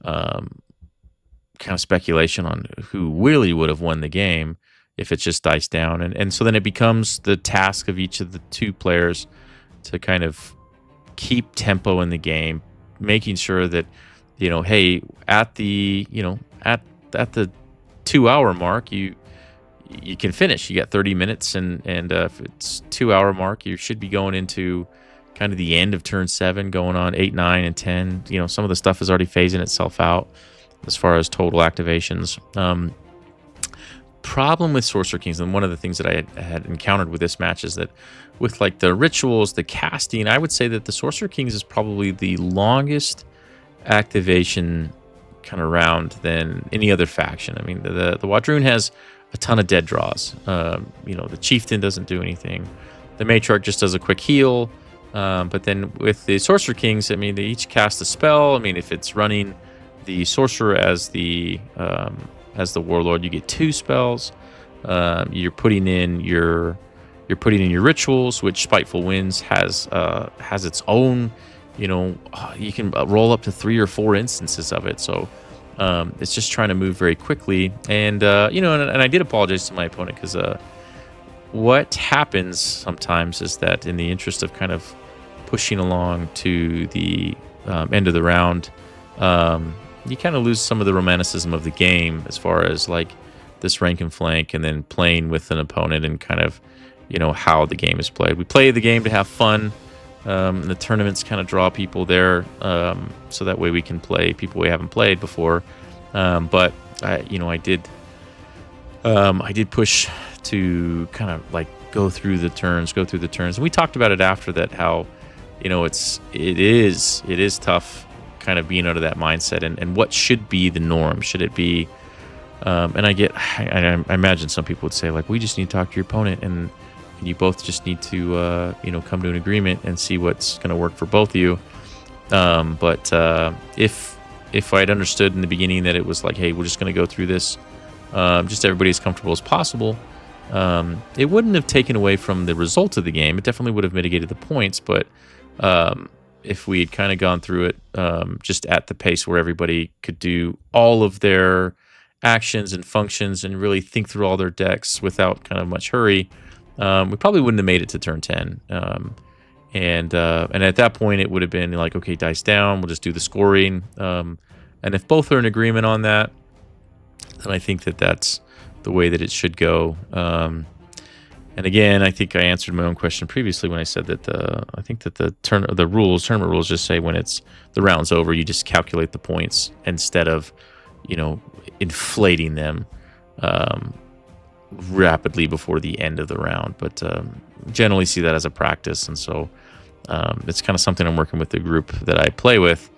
kind of speculation on who really would have won the game if it's just dice down. And so then it becomes the task of each of the 2 players to kind of keep tempo in the game, making sure that, hey, at the 2-hour mark, you can finish. You got 30 minutes, and if it's 2-hour mark, you should be going into kind of the end of turn 7, going on 8, 9, and 10. Some of the stuff is already phasing itself out. as far as total activations. Problem with Sorcerer Kings, and one of the things that I had encountered with this match is that with like the rituals, the casting, I would say that the Sorcerer Kings is probably the longest activation kind of round than any other faction. I mean, the Wadroon has a ton of dead draws. The Chieftain doesn't do anything. The Matriarch just does a quick heal. But then with the Sorcerer Kings, I mean, they each cast a spell. I mean, if it's running the Sorcerer as the Warlord, you get 2 spells. You're putting in your rituals, which Spiteful Winds has its own. You can roll up to 3 or 4 instances of it. So it's just trying to move very quickly. And and I did apologize to my opponent because what happens sometimes is that in the interest of kind of pushing along to the end of the round, you kind of lose some of the romanticism of the game as far as like this rank and flank and then playing with an opponent and kind of, how the game is played. We play the game to have fun. The tournaments kind of draw people there, so that way we can play people we haven't played before. But I did push to kind of like go through the turns. And we talked about it after that, how, it is tough kind of being out of that mindset and what should be the norm. Should it be, and I imagine some people would say like, we just need to talk to your opponent and you both just need to, come to an agreement and see what's going to work for both of you. But if I'd understood in the beginning that it was like, hey, we're just going to go through this, just everybody as comfortable as possible, it wouldn't have taken away from the result of the game. It definitely would have mitigated the points, but if we had kind of gone through it just at the pace where everybody could do all of their actions and functions and really think through all their decks without kind of much hurry, we probably wouldn't have made it to turn 10. And at that point, it would have been like, okay, dice down, we'll just do the scoring. And if both are in agreement on that, then I think that that's the way that it should go. And again, I think I answered my own question previously when I said that I think that the tournament rules just say when the round's over, you just calculate the points instead of, inflating them rapidly before the end of the round. But generally see that as a practice, and so it's kind of something I'm working with the group that I play with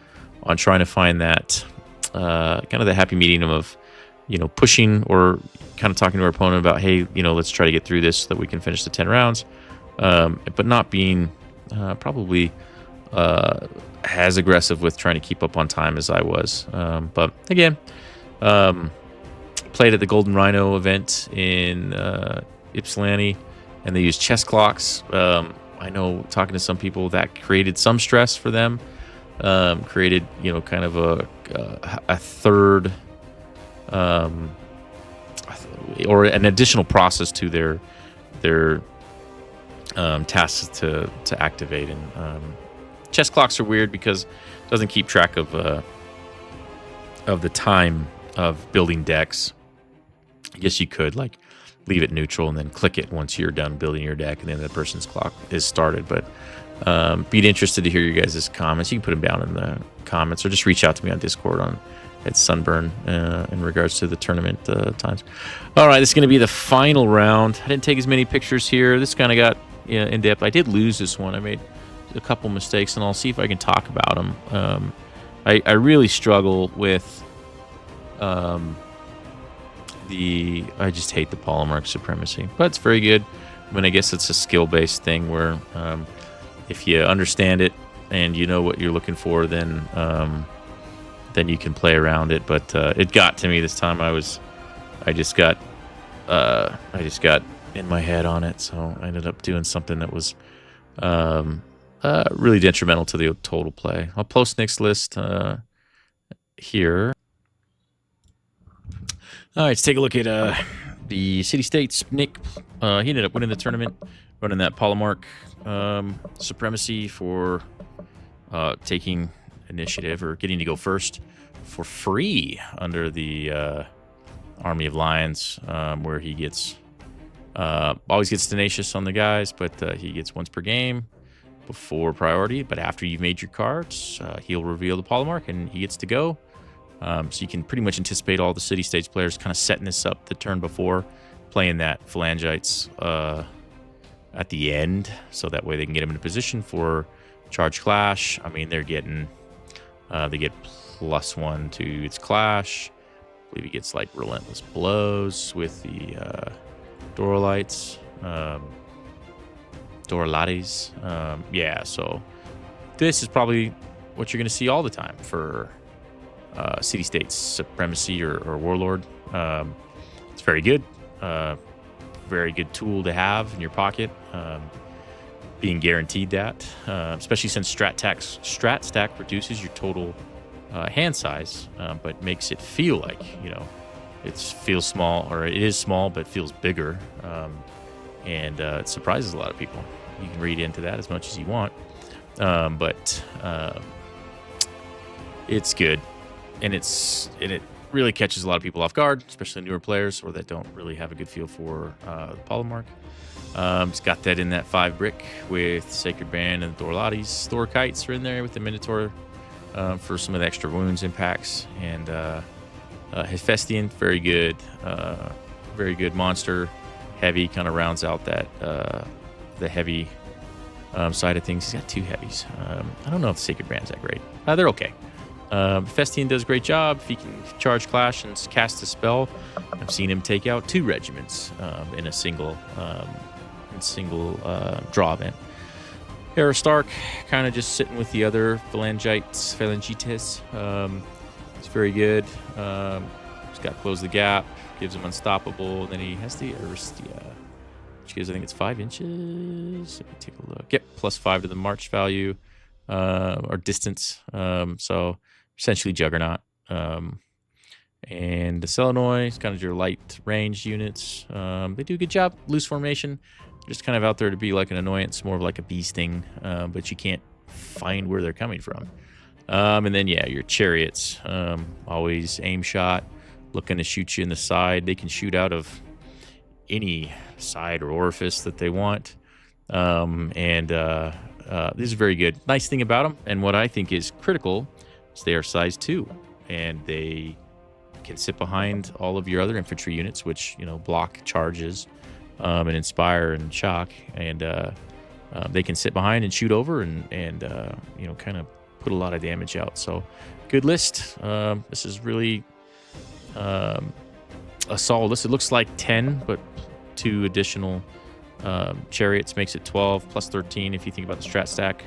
on trying to find that kind of the happy medium of pushing or kind of talking to our opponent about, hey, let's try to get through this so that we can finish the 10 rounds, but not being probably as aggressive with trying to keep up on time as I was. But again, played at the Golden Rhino event in Ypsilanti, and they used chess clocks. I know, talking to some people, that created some stress for them. Created kind of a third or an additional process to their tasks to activate. And chess clocks are weird because it doesn't keep track of the time of building decks. I guess you could like leave it neutral and then click it once you're done building your deck, and then the person's clock is started. But be interested to hear your guys' comments. You can put them down in the comments or just reach out to me on Discord at Sunburn in regards to the tournament times. All right, this is going to be the final round. I didn't take as many pictures here. This kind of got in depth. I did lose this one. I made a couple mistakes, and I'll see if I can talk about them. I really struggle with I just hate the Polemarch Supremacy, but it's very good. I mean, I guess it's a skill-based thing where if you understand it and you know what you're looking for, then you can play around it. But it got to me this time. I just got in my head on it, so I ended up doing something that was really detrimental to the total play. I'll post Nick's list here. All right, let's take a look at the City States. Nick, he ended up winning the tournament, running that Polemarch Supremacy for taking initiative or getting to go first for free under the Army of Lions, where he gets always gets Tenacious on the guys, but he gets once per game before priority. But after you've made your cards, he'll reveal the Polemarch and he gets to go. So you can pretty much anticipate all the city-states players kind of setting this up the turn before, playing that phalangites at the end, so that way they can get them in a position for charge clash. I mean, they're getting they get +1 to its clash. I believe he gets like relentless blows with the Doralites, Doralates. Yeah, so this is probably what you're going to see all the time for city-state supremacy or warlord. It's very good. Very good tool to have in your pocket. Being guaranteed that, especially since Strat Stack reduces your total hand size, but makes it feel like, it feels small, or it is small, but feels bigger. And it surprises a lot of people. You can read into that as much as you want. But it's good. And it really catches a lot of people off guard, especially newer players or that don't really have a good feel for the Polemark. It's got that in that 5 brick with Sacred Band and the Dorlates. Thorkites are in there with the Minotaur for some of the extra wounds impacts. And Hephaestion, very good monster. Heavy kind of rounds out that the heavy side of things. He's got 2 heavies. I don't know if the Sacred Band's that great. They're okay. Festian does a great job. If he can charge clash and cast a spell, I've seen him take out 2 regiments in a single draw event. Aristarch kind of just sitting with the other phalangites. It's very good. He's got Close the Gap, gives him Unstoppable. Then he has the Aristia, which gives, I think it's 5 inches. Let me take a look. Yep, +5 to the march value or distance. So essentially Juggernaut. And the Selenoy is kind of your light range units. They do a good job. Loose formation. Just kind of out there to be like an annoyance, more of like a bee sting, but you can't find where they're coming from. And then, yeah, your chariots. Always aim shot, looking to shoot you in the side. They can shoot out of any side or orifice that they want. This is very good. Nice thing about them, and what I think is critical, is they are size 2, and they can sit behind all of your other infantry units, which, block charges and inspire and shock, and they can sit behind and shoot over and kind of put a lot of damage out. So good list. This is really a solid list. It looks like 10, but 2 additional chariots makes it 12 plus 13 if you think about the strat stack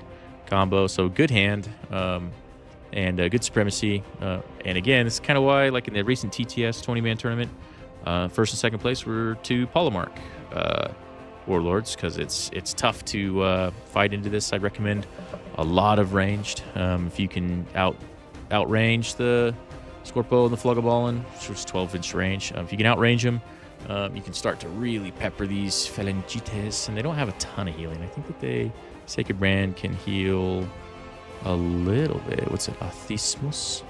combo. So good hand and good supremacy. And again, this is kind of why, like in the recent TTS 20-man tournament, first and second place were 2 Polemark warlords, because it's tough to fight into this. I'd recommend a lot of ranged. If you can outrange the Scorpo and the Flugaballin, which was 12-inch range. If you can outrange them, you can start to really pepper these phalangites, and they don't have a ton of healing. I think that Sacred Brand can heal a little bit. What's it? Athismus?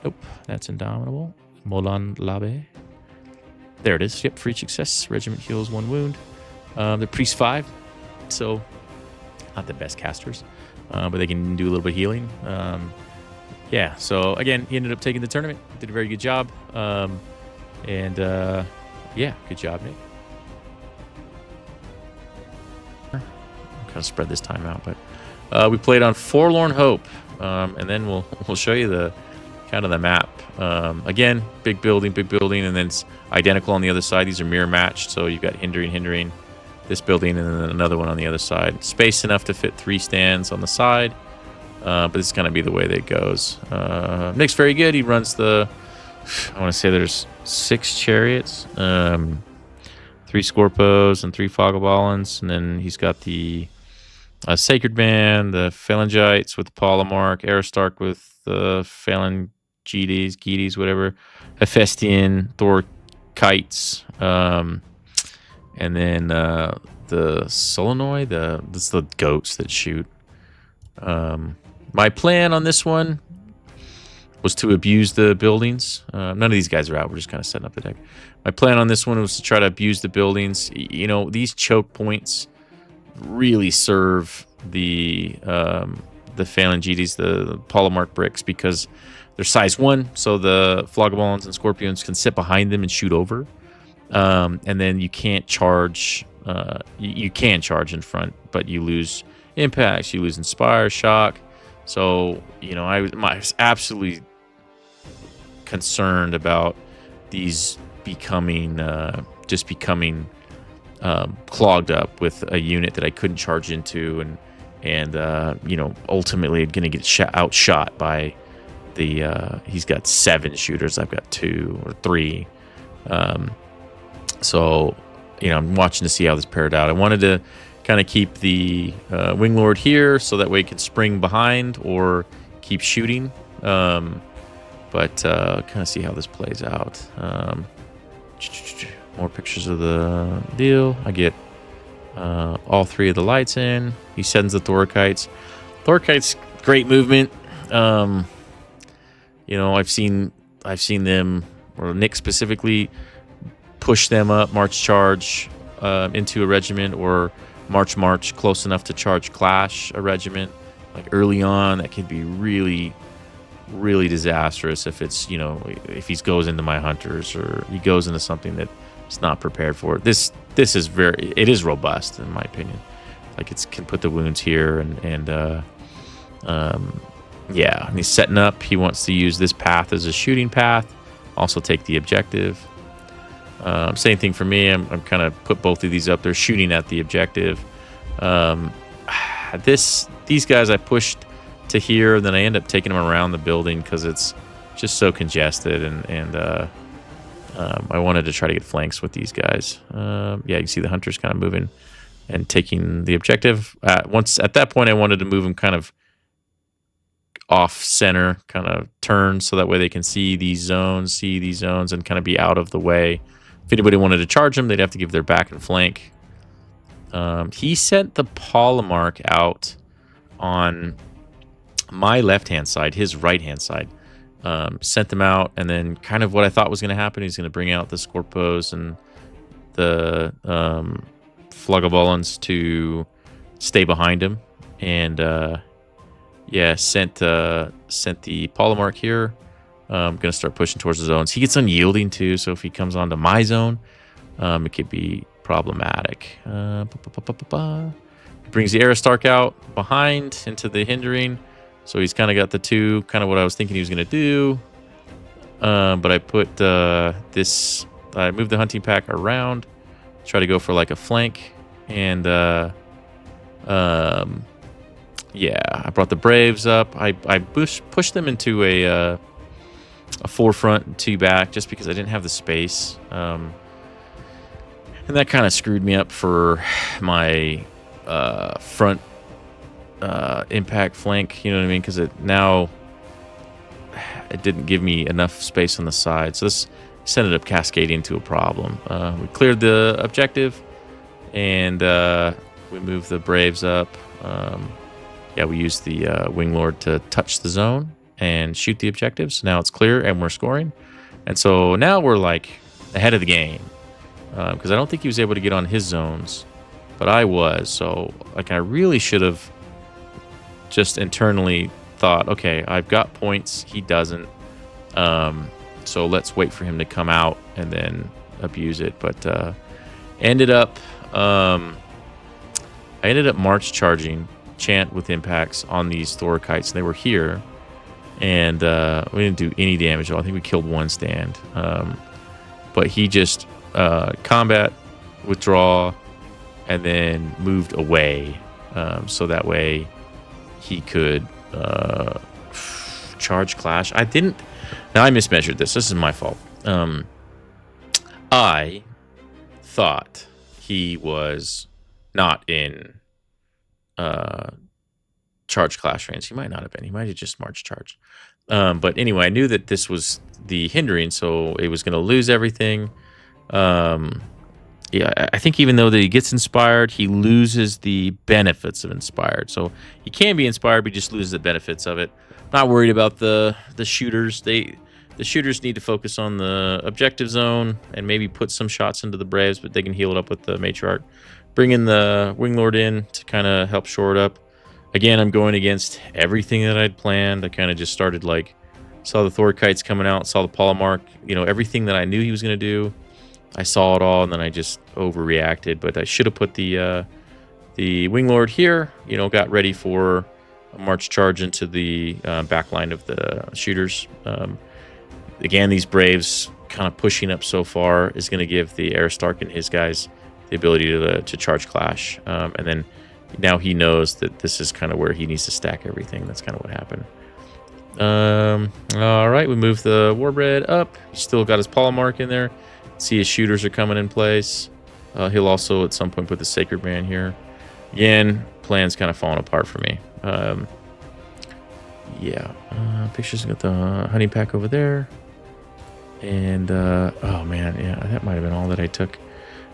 Nope, that's Indomitable. Molan Labe. There it is. Yep, for each success, regiment heals 1 wound. They're priest 5, so not the best casters, but they can do a little bit of healing. Yeah, so again, he ended up taking the tournament. Did a very good job. Yeah, good job, Nick. I'm kind of spread this time out, but we played on Forlorn Hope, and then we'll show you the kind of the map. Again, big building, and then it's identical on the other side. These are mirror matched, so you've got hindering this building, and then another one on the other side. Space enough to fit 3 stands on the side, but it's going to be the way that it goes. Nick's very good. He runs I want to say there's 6 chariots, 3 Scorpos, and 3 Fogaballins, and then he's got the Sacred Band, the Phalangites with the Polemark, Aristarch with the Phalangites, whatever, Hephaestion, Thorkites, and then the Solenoid, that's the goats that shoot. My plan on this one was to abuse the buildings. None of these guys are out. We're just kind of setting up the deck. My plan on this one was to try to abuse the buildings. These choke points really serve the Phalangites, the Polemark bricks, because they're size 1, so the Flogaballons and Scorpions can sit behind them and shoot over. And then you can't charge. You can charge in front, but you lose impacts, you lose inspire, shock. So I was absolutely concerned about these becoming clogged up with a unit that I couldn't charge into, and ultimately going to get outshot by the. He's got 7 shooters. I've got 2 or 3. So I'm watching to see how this paired out. I wanted to kind of keep the Wing Lord here so that way he can spring behind or keep shooting. But kind of see how this plays out. More pictures of the deal. I get all 3 of the lights in. He sends the Thorakites. Thorakites, great movement. I've seen them, or Nick specifically, push them up, march charge into a regiment, or march close enough to charge clash a regiment. Like early on, that can be really, really disastrous if it's if he goes into my hunters or he goes into something that it's not prepared for. This is it is robust in my opinion. Like it can put the wounds here and he's setting up. He wants to use this path as a shooting path. Also take the objective. Same thing for me. I'm kind of put both of these up there, shooting at the objective. These guys I pushed to here, and then I end up taking them around the building because it's just so congested, and I wanted to try to get flanks with these guys. You can see the hunters kind of moving and taking the objective. At that point, I wanted to move them kind of off center, kind of turn so that way they can see these zones, and kind of be out of the way. If anybody wanted to charge them, they'd have to give their back and flank. He sent the Polemarch out on my left-hand side, his right-hand side. Sent them out, and then kind of what I thought was going to happen, he's going to bring out the Scorpos and the Flogaballons to stay behind him. And sent the Polemarch here. I'm going to start pushing towards the zones. He gets unyielding too, so if he comes onto my zone, it could be problematic. He brings the Aristarch out behind into the hindering, so he's kind of got the 2, kind of what I was thinking he was going to do. But I put I moved the hunting pack around, try to go for like a flank, and I brought the Braves up. I pushed them into a 4 front and 2 back just because I didn't have the space. And that kind of screwed me up for my front impact flank, you know what I mean? Because it didn't give me enough space on the side. So this ended up cascading into a problem. We cleared the objective, and we moved the Braves up. We used the Wing Lord to touch the zone and shoot the objectives. So now it's clear and we're scoring. And so now we're like ahead of the game. Because I don't think he was able to get on his zones, but I was. So like I really should have just internally thought, okay, I've got points, he doesn't. So let's wait for him to come out and then abuse it. But I ended up march charging Chant with impacts on these Thorakites. They were here, and we didn't do any damage at all. I think we killed 1 stand. But he just combat, withdraw, and then moved away, so that way he could charge clash. I mismeasured this. This is my fault. I thought he was not in charge clash range. He might not have been. He might have just march charged. But anyway, I knew that this was the hindering, so it was going to lose everything. I think even though that he gets inspired, he loses the benefits of inspired. So he can be inspired, but he just loses the benefits of it. Not worried about the shooters. The shooters need to focus on the objective zone and maybe put some shots into the Braves, but they can heal it up with the Matriarch. Bring in the Wing Lord in to kind of help shore it up. Again, I'm going against everything that I'd planned. I kind of just started like Saw the Thor kites coming out. Saw the polemark. You know, everything that I knew he was going to do. I saw it all, and then I just overreacted. But I should have put the Wing Lord here. You know, got ready for a march charge into the back line of the shooters. Again, these Braves kind of pushing up so far is going to give the Aristarch and his guys the ability to charge Clash. And then now he knows that this is kind of where he needs to stack everything. That's kind of what happened. All right, we move the Warbred up. He's still got his polemark in there. See his shooters are coming in place. He'll also at some point put the Sacred Man here. Again, plan's kind of falling apart for me. Yeah, pictures got the honey pack over there. And, oh man, yeah, that might have been all that I took.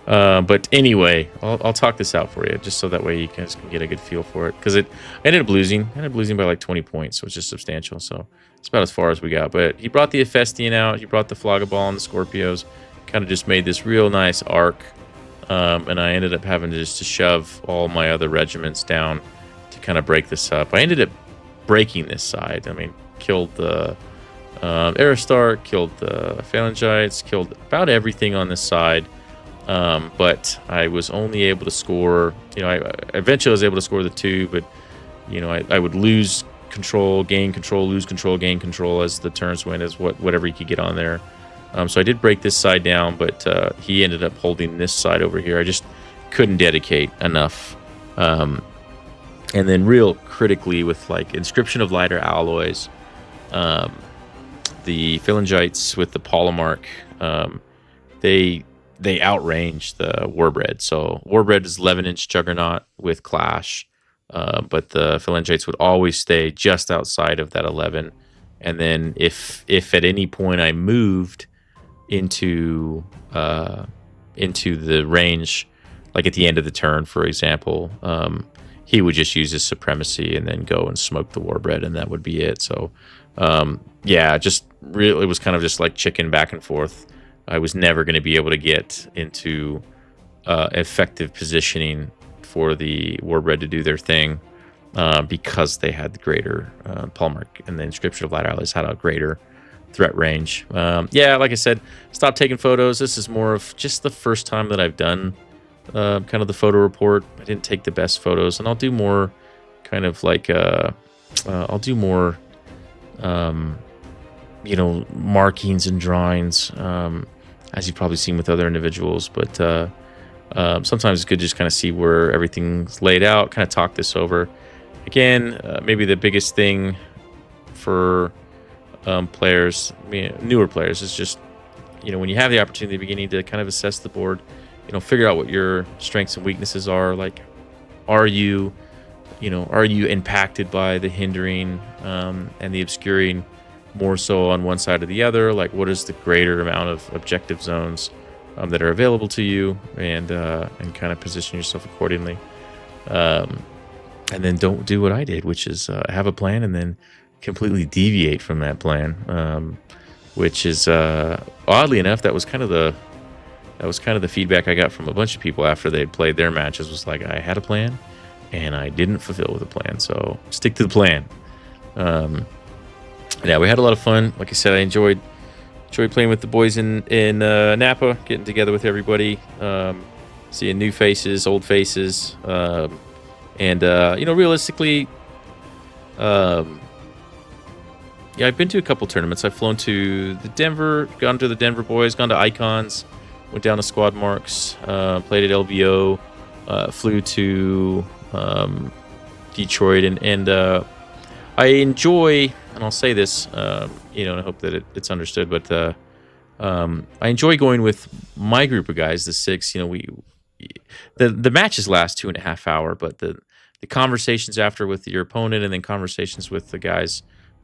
But anyway, I'll talk this out for you, just so that way you guys can get a good feel for it. Because I ended up losing. I ended up losing by like 20 points, so it's just substantial. So it's about as far as we got. But he brought the Hephaestian out. He brought the Flogaball and the Scorpios. Kind of just made this real nice arc. And I ended up having to just to shove all my other regiments down to kind of break this up. I ended up breaking this side. I mean, killed the Aristarch, killed the Phalangites, killed about everything on this side. But I was only able to score, you know, I eventually was able to score the 2, but, you know, I would lose control, gain control, lose control, gain control as the turns went, as whatever he could get on there. So I did break this side down, but he ended up holding this side over here. I just couldn't dedicate enough. And then real critically with like Inscription of Lighter Alloys, the Phalangites with the Polemark, they outrange the Warbred. So Warbred is 11-inch Juggernaut with Clash, but the Phalangites would always stay just outside of that 11. And then if at any point I moved into the range, like at the end of the turn, for example, he would just use his Supremacy and then go and smoke the Warbred, and that would be it. So yeah, just really, it was kind of just like chicken back and forth. I was never going to be able to get into effective positioning for the Warbred to do their thing because they had the greater Polemark, and the Inscription of Light Alloys had a greater threat range. Yeah, like I said, stop taking photos. This is more of just the first time that I've done kind of the photo report. I didn't take the best photos, and I'll do more kind of like I'll do more you know, markings and drawings, as you've probably seen with other individuals. But sometimes it's good to just kind of see where everything's laid out, kind of talk this over. Again, maybe the biggest thing for players, I mean, newer players, is just, you know, when you have the opportunity at the beginning to kind of assess the board, you know, figure out what your strengths and weaknesses are. Like, are you impacted by the hindering and the obscuring more so on one side or the other? Like, what is the greater amount of objective zones that are available to you, and kind of position yourself accordingly. And then don't do what I did, which is have a plan and then completely deviate from that plan, which is oddly enough, that was kind of the feedback I got from a bunch of people after they played their matches. Was like, I had a plan and I didn't fulfill the plan, so stick to the plan. Yeah, we had a lot of fun. Like I said, I enjoyed playing with the boys in Napa, getting together with everybody, seeing new faces, old faces, and you know, realistically, yeah, I've been to a couple tournaments. I've flown to the Denver, gone to the Denver boys, gone to Icons, went down to Squad Marks, played at LVO, flew to Detroit, and I enjoy, and I'll say this, you know, and I hope that it's understood, but I enjoy going with my group of guys, the 6. You know, the matches last 2.5 hours, but the conversations after with your opponent, and then conversations with the guys,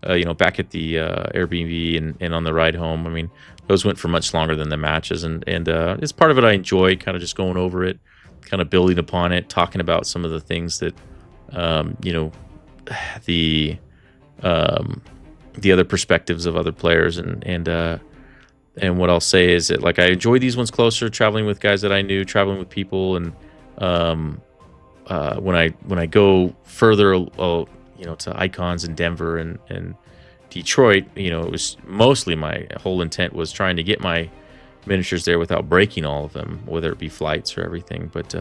you know, back at the Airbnb and on the ride home. I mean, those went for much longer than the matches, and it's part of it I enjoy, kind of just going over it, kind of building upon it, talking about some of the things that, you know, the other perspectives of other players, and what I'll say is that, like, I enjoy these ones closer, traveling with guys that I knew, traveling with people, and when I go further, you know, to Icons in Denver and Detroit, it was mostly my whole intent was trying to get my miniatures there without breaking all of them, whether it be flights or everything, but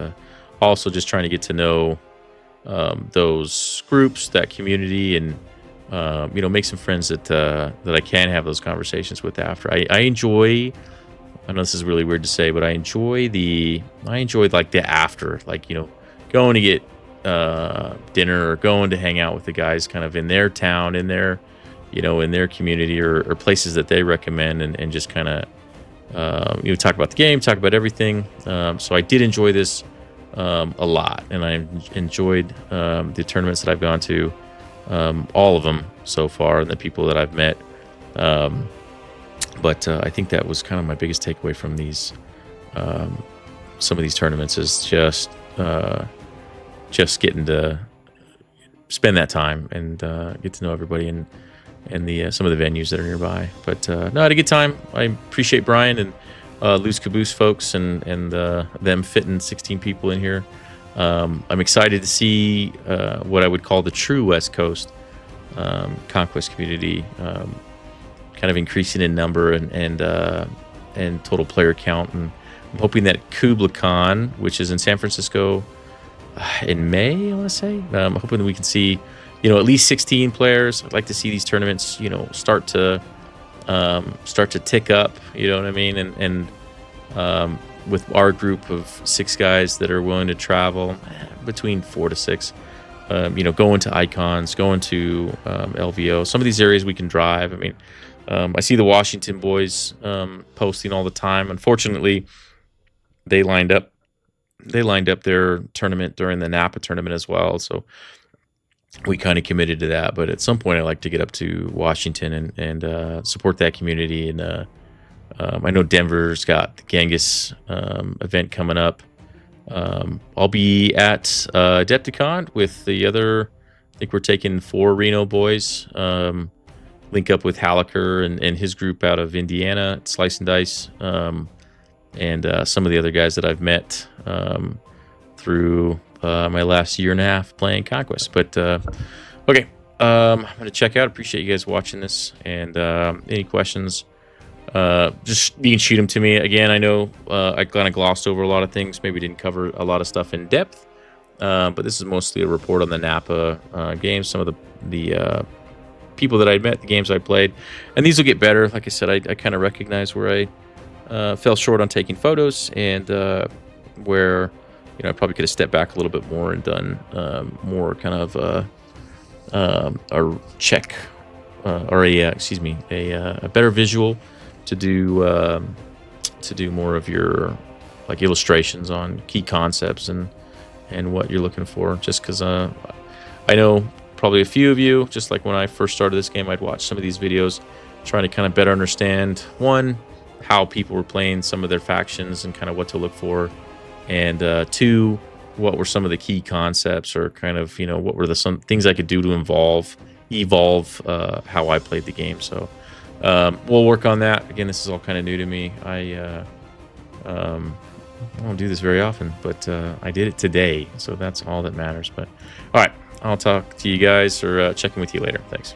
also just trying to get to know those groups, that community, and make some friends that I can have those conversations with after. I enjoy. I know this is really weird to say, but I enjoy like the after, like going to get dinner or going to hang out with the guys, kind of in their town, in their in their community or places that they recommend, and just kind of talk about the game, talk about everything. So I did enjoy this a lot, and I enjoyed the tournaments that I've gone to, all of them so far, and the people that I've met. But I think that was kind of my biggest takeaway from these some of these tournaments is just getting to spend that time and get to know everybody and the some of the venues that are nearby. But no, I had a good time. I appreciate Brian and Lou's Caboose folks and them fitting 16 people in here. I'm excited to see what I would call the true West Coast Conquest community kind of increasing in number and total player count. And I'm hoping that KublaCon, which is in San Francisco in May, I want to say, I'm hoping that we can see at least 16 players. I'd like to see these tournaments start to tick up, you know what I mean, and with our group of 6 guys that are willing to travel, between 4 to 6, going to Icons, going to LVO. Some of these areas we can drive. I mean, I see the Washington boys posting all the time. Unfortunately, they lined up their tournament during the Napa tournament as well, so we kind of committed to that. But at some point, I'd like to get up to Washington and support that community. And I know Denver's got the Genghis event coming up. I'll be at Adepticon with the other. I think we're taking 4 Reno boys. Link up with Hallaker and his group out of Indiana at Slice and Dice, and some of the other guys that I've met through my last year and a half playing Conquest. But okay, I'm gonna check out. Appreciate you guys watching this, and any questions, just you can shoot them to me. Again, I know I kind of glossed over a lot of things, maybe didn't cover a lot of stuff in depth, but this is mostly a report on the Napa games, some of the people that I met, the games I played, and these will get better. Like I said, I kind of recognize where I fell short on taking photos, and where I probably could have stepped back a little bit more and done more kind of a check or a better visual to do more of your like illustrations on key concepts and what you're looking for. Just because I know probably a few of you, just like when I first started this game, I'd watch some of these videos trying to kind of better understand, one, how people were playing some of their factions and kind of what to look for, and 2, what were some of the key concepts, or kind of what were some things I could do to evolve how I played the game. So we'll work on that. Again, this is all kind of new to me. I don't do this very often, but I did it today, so that's all that matters. But all right, I'll talk to you guys or check in with you later. Thanks.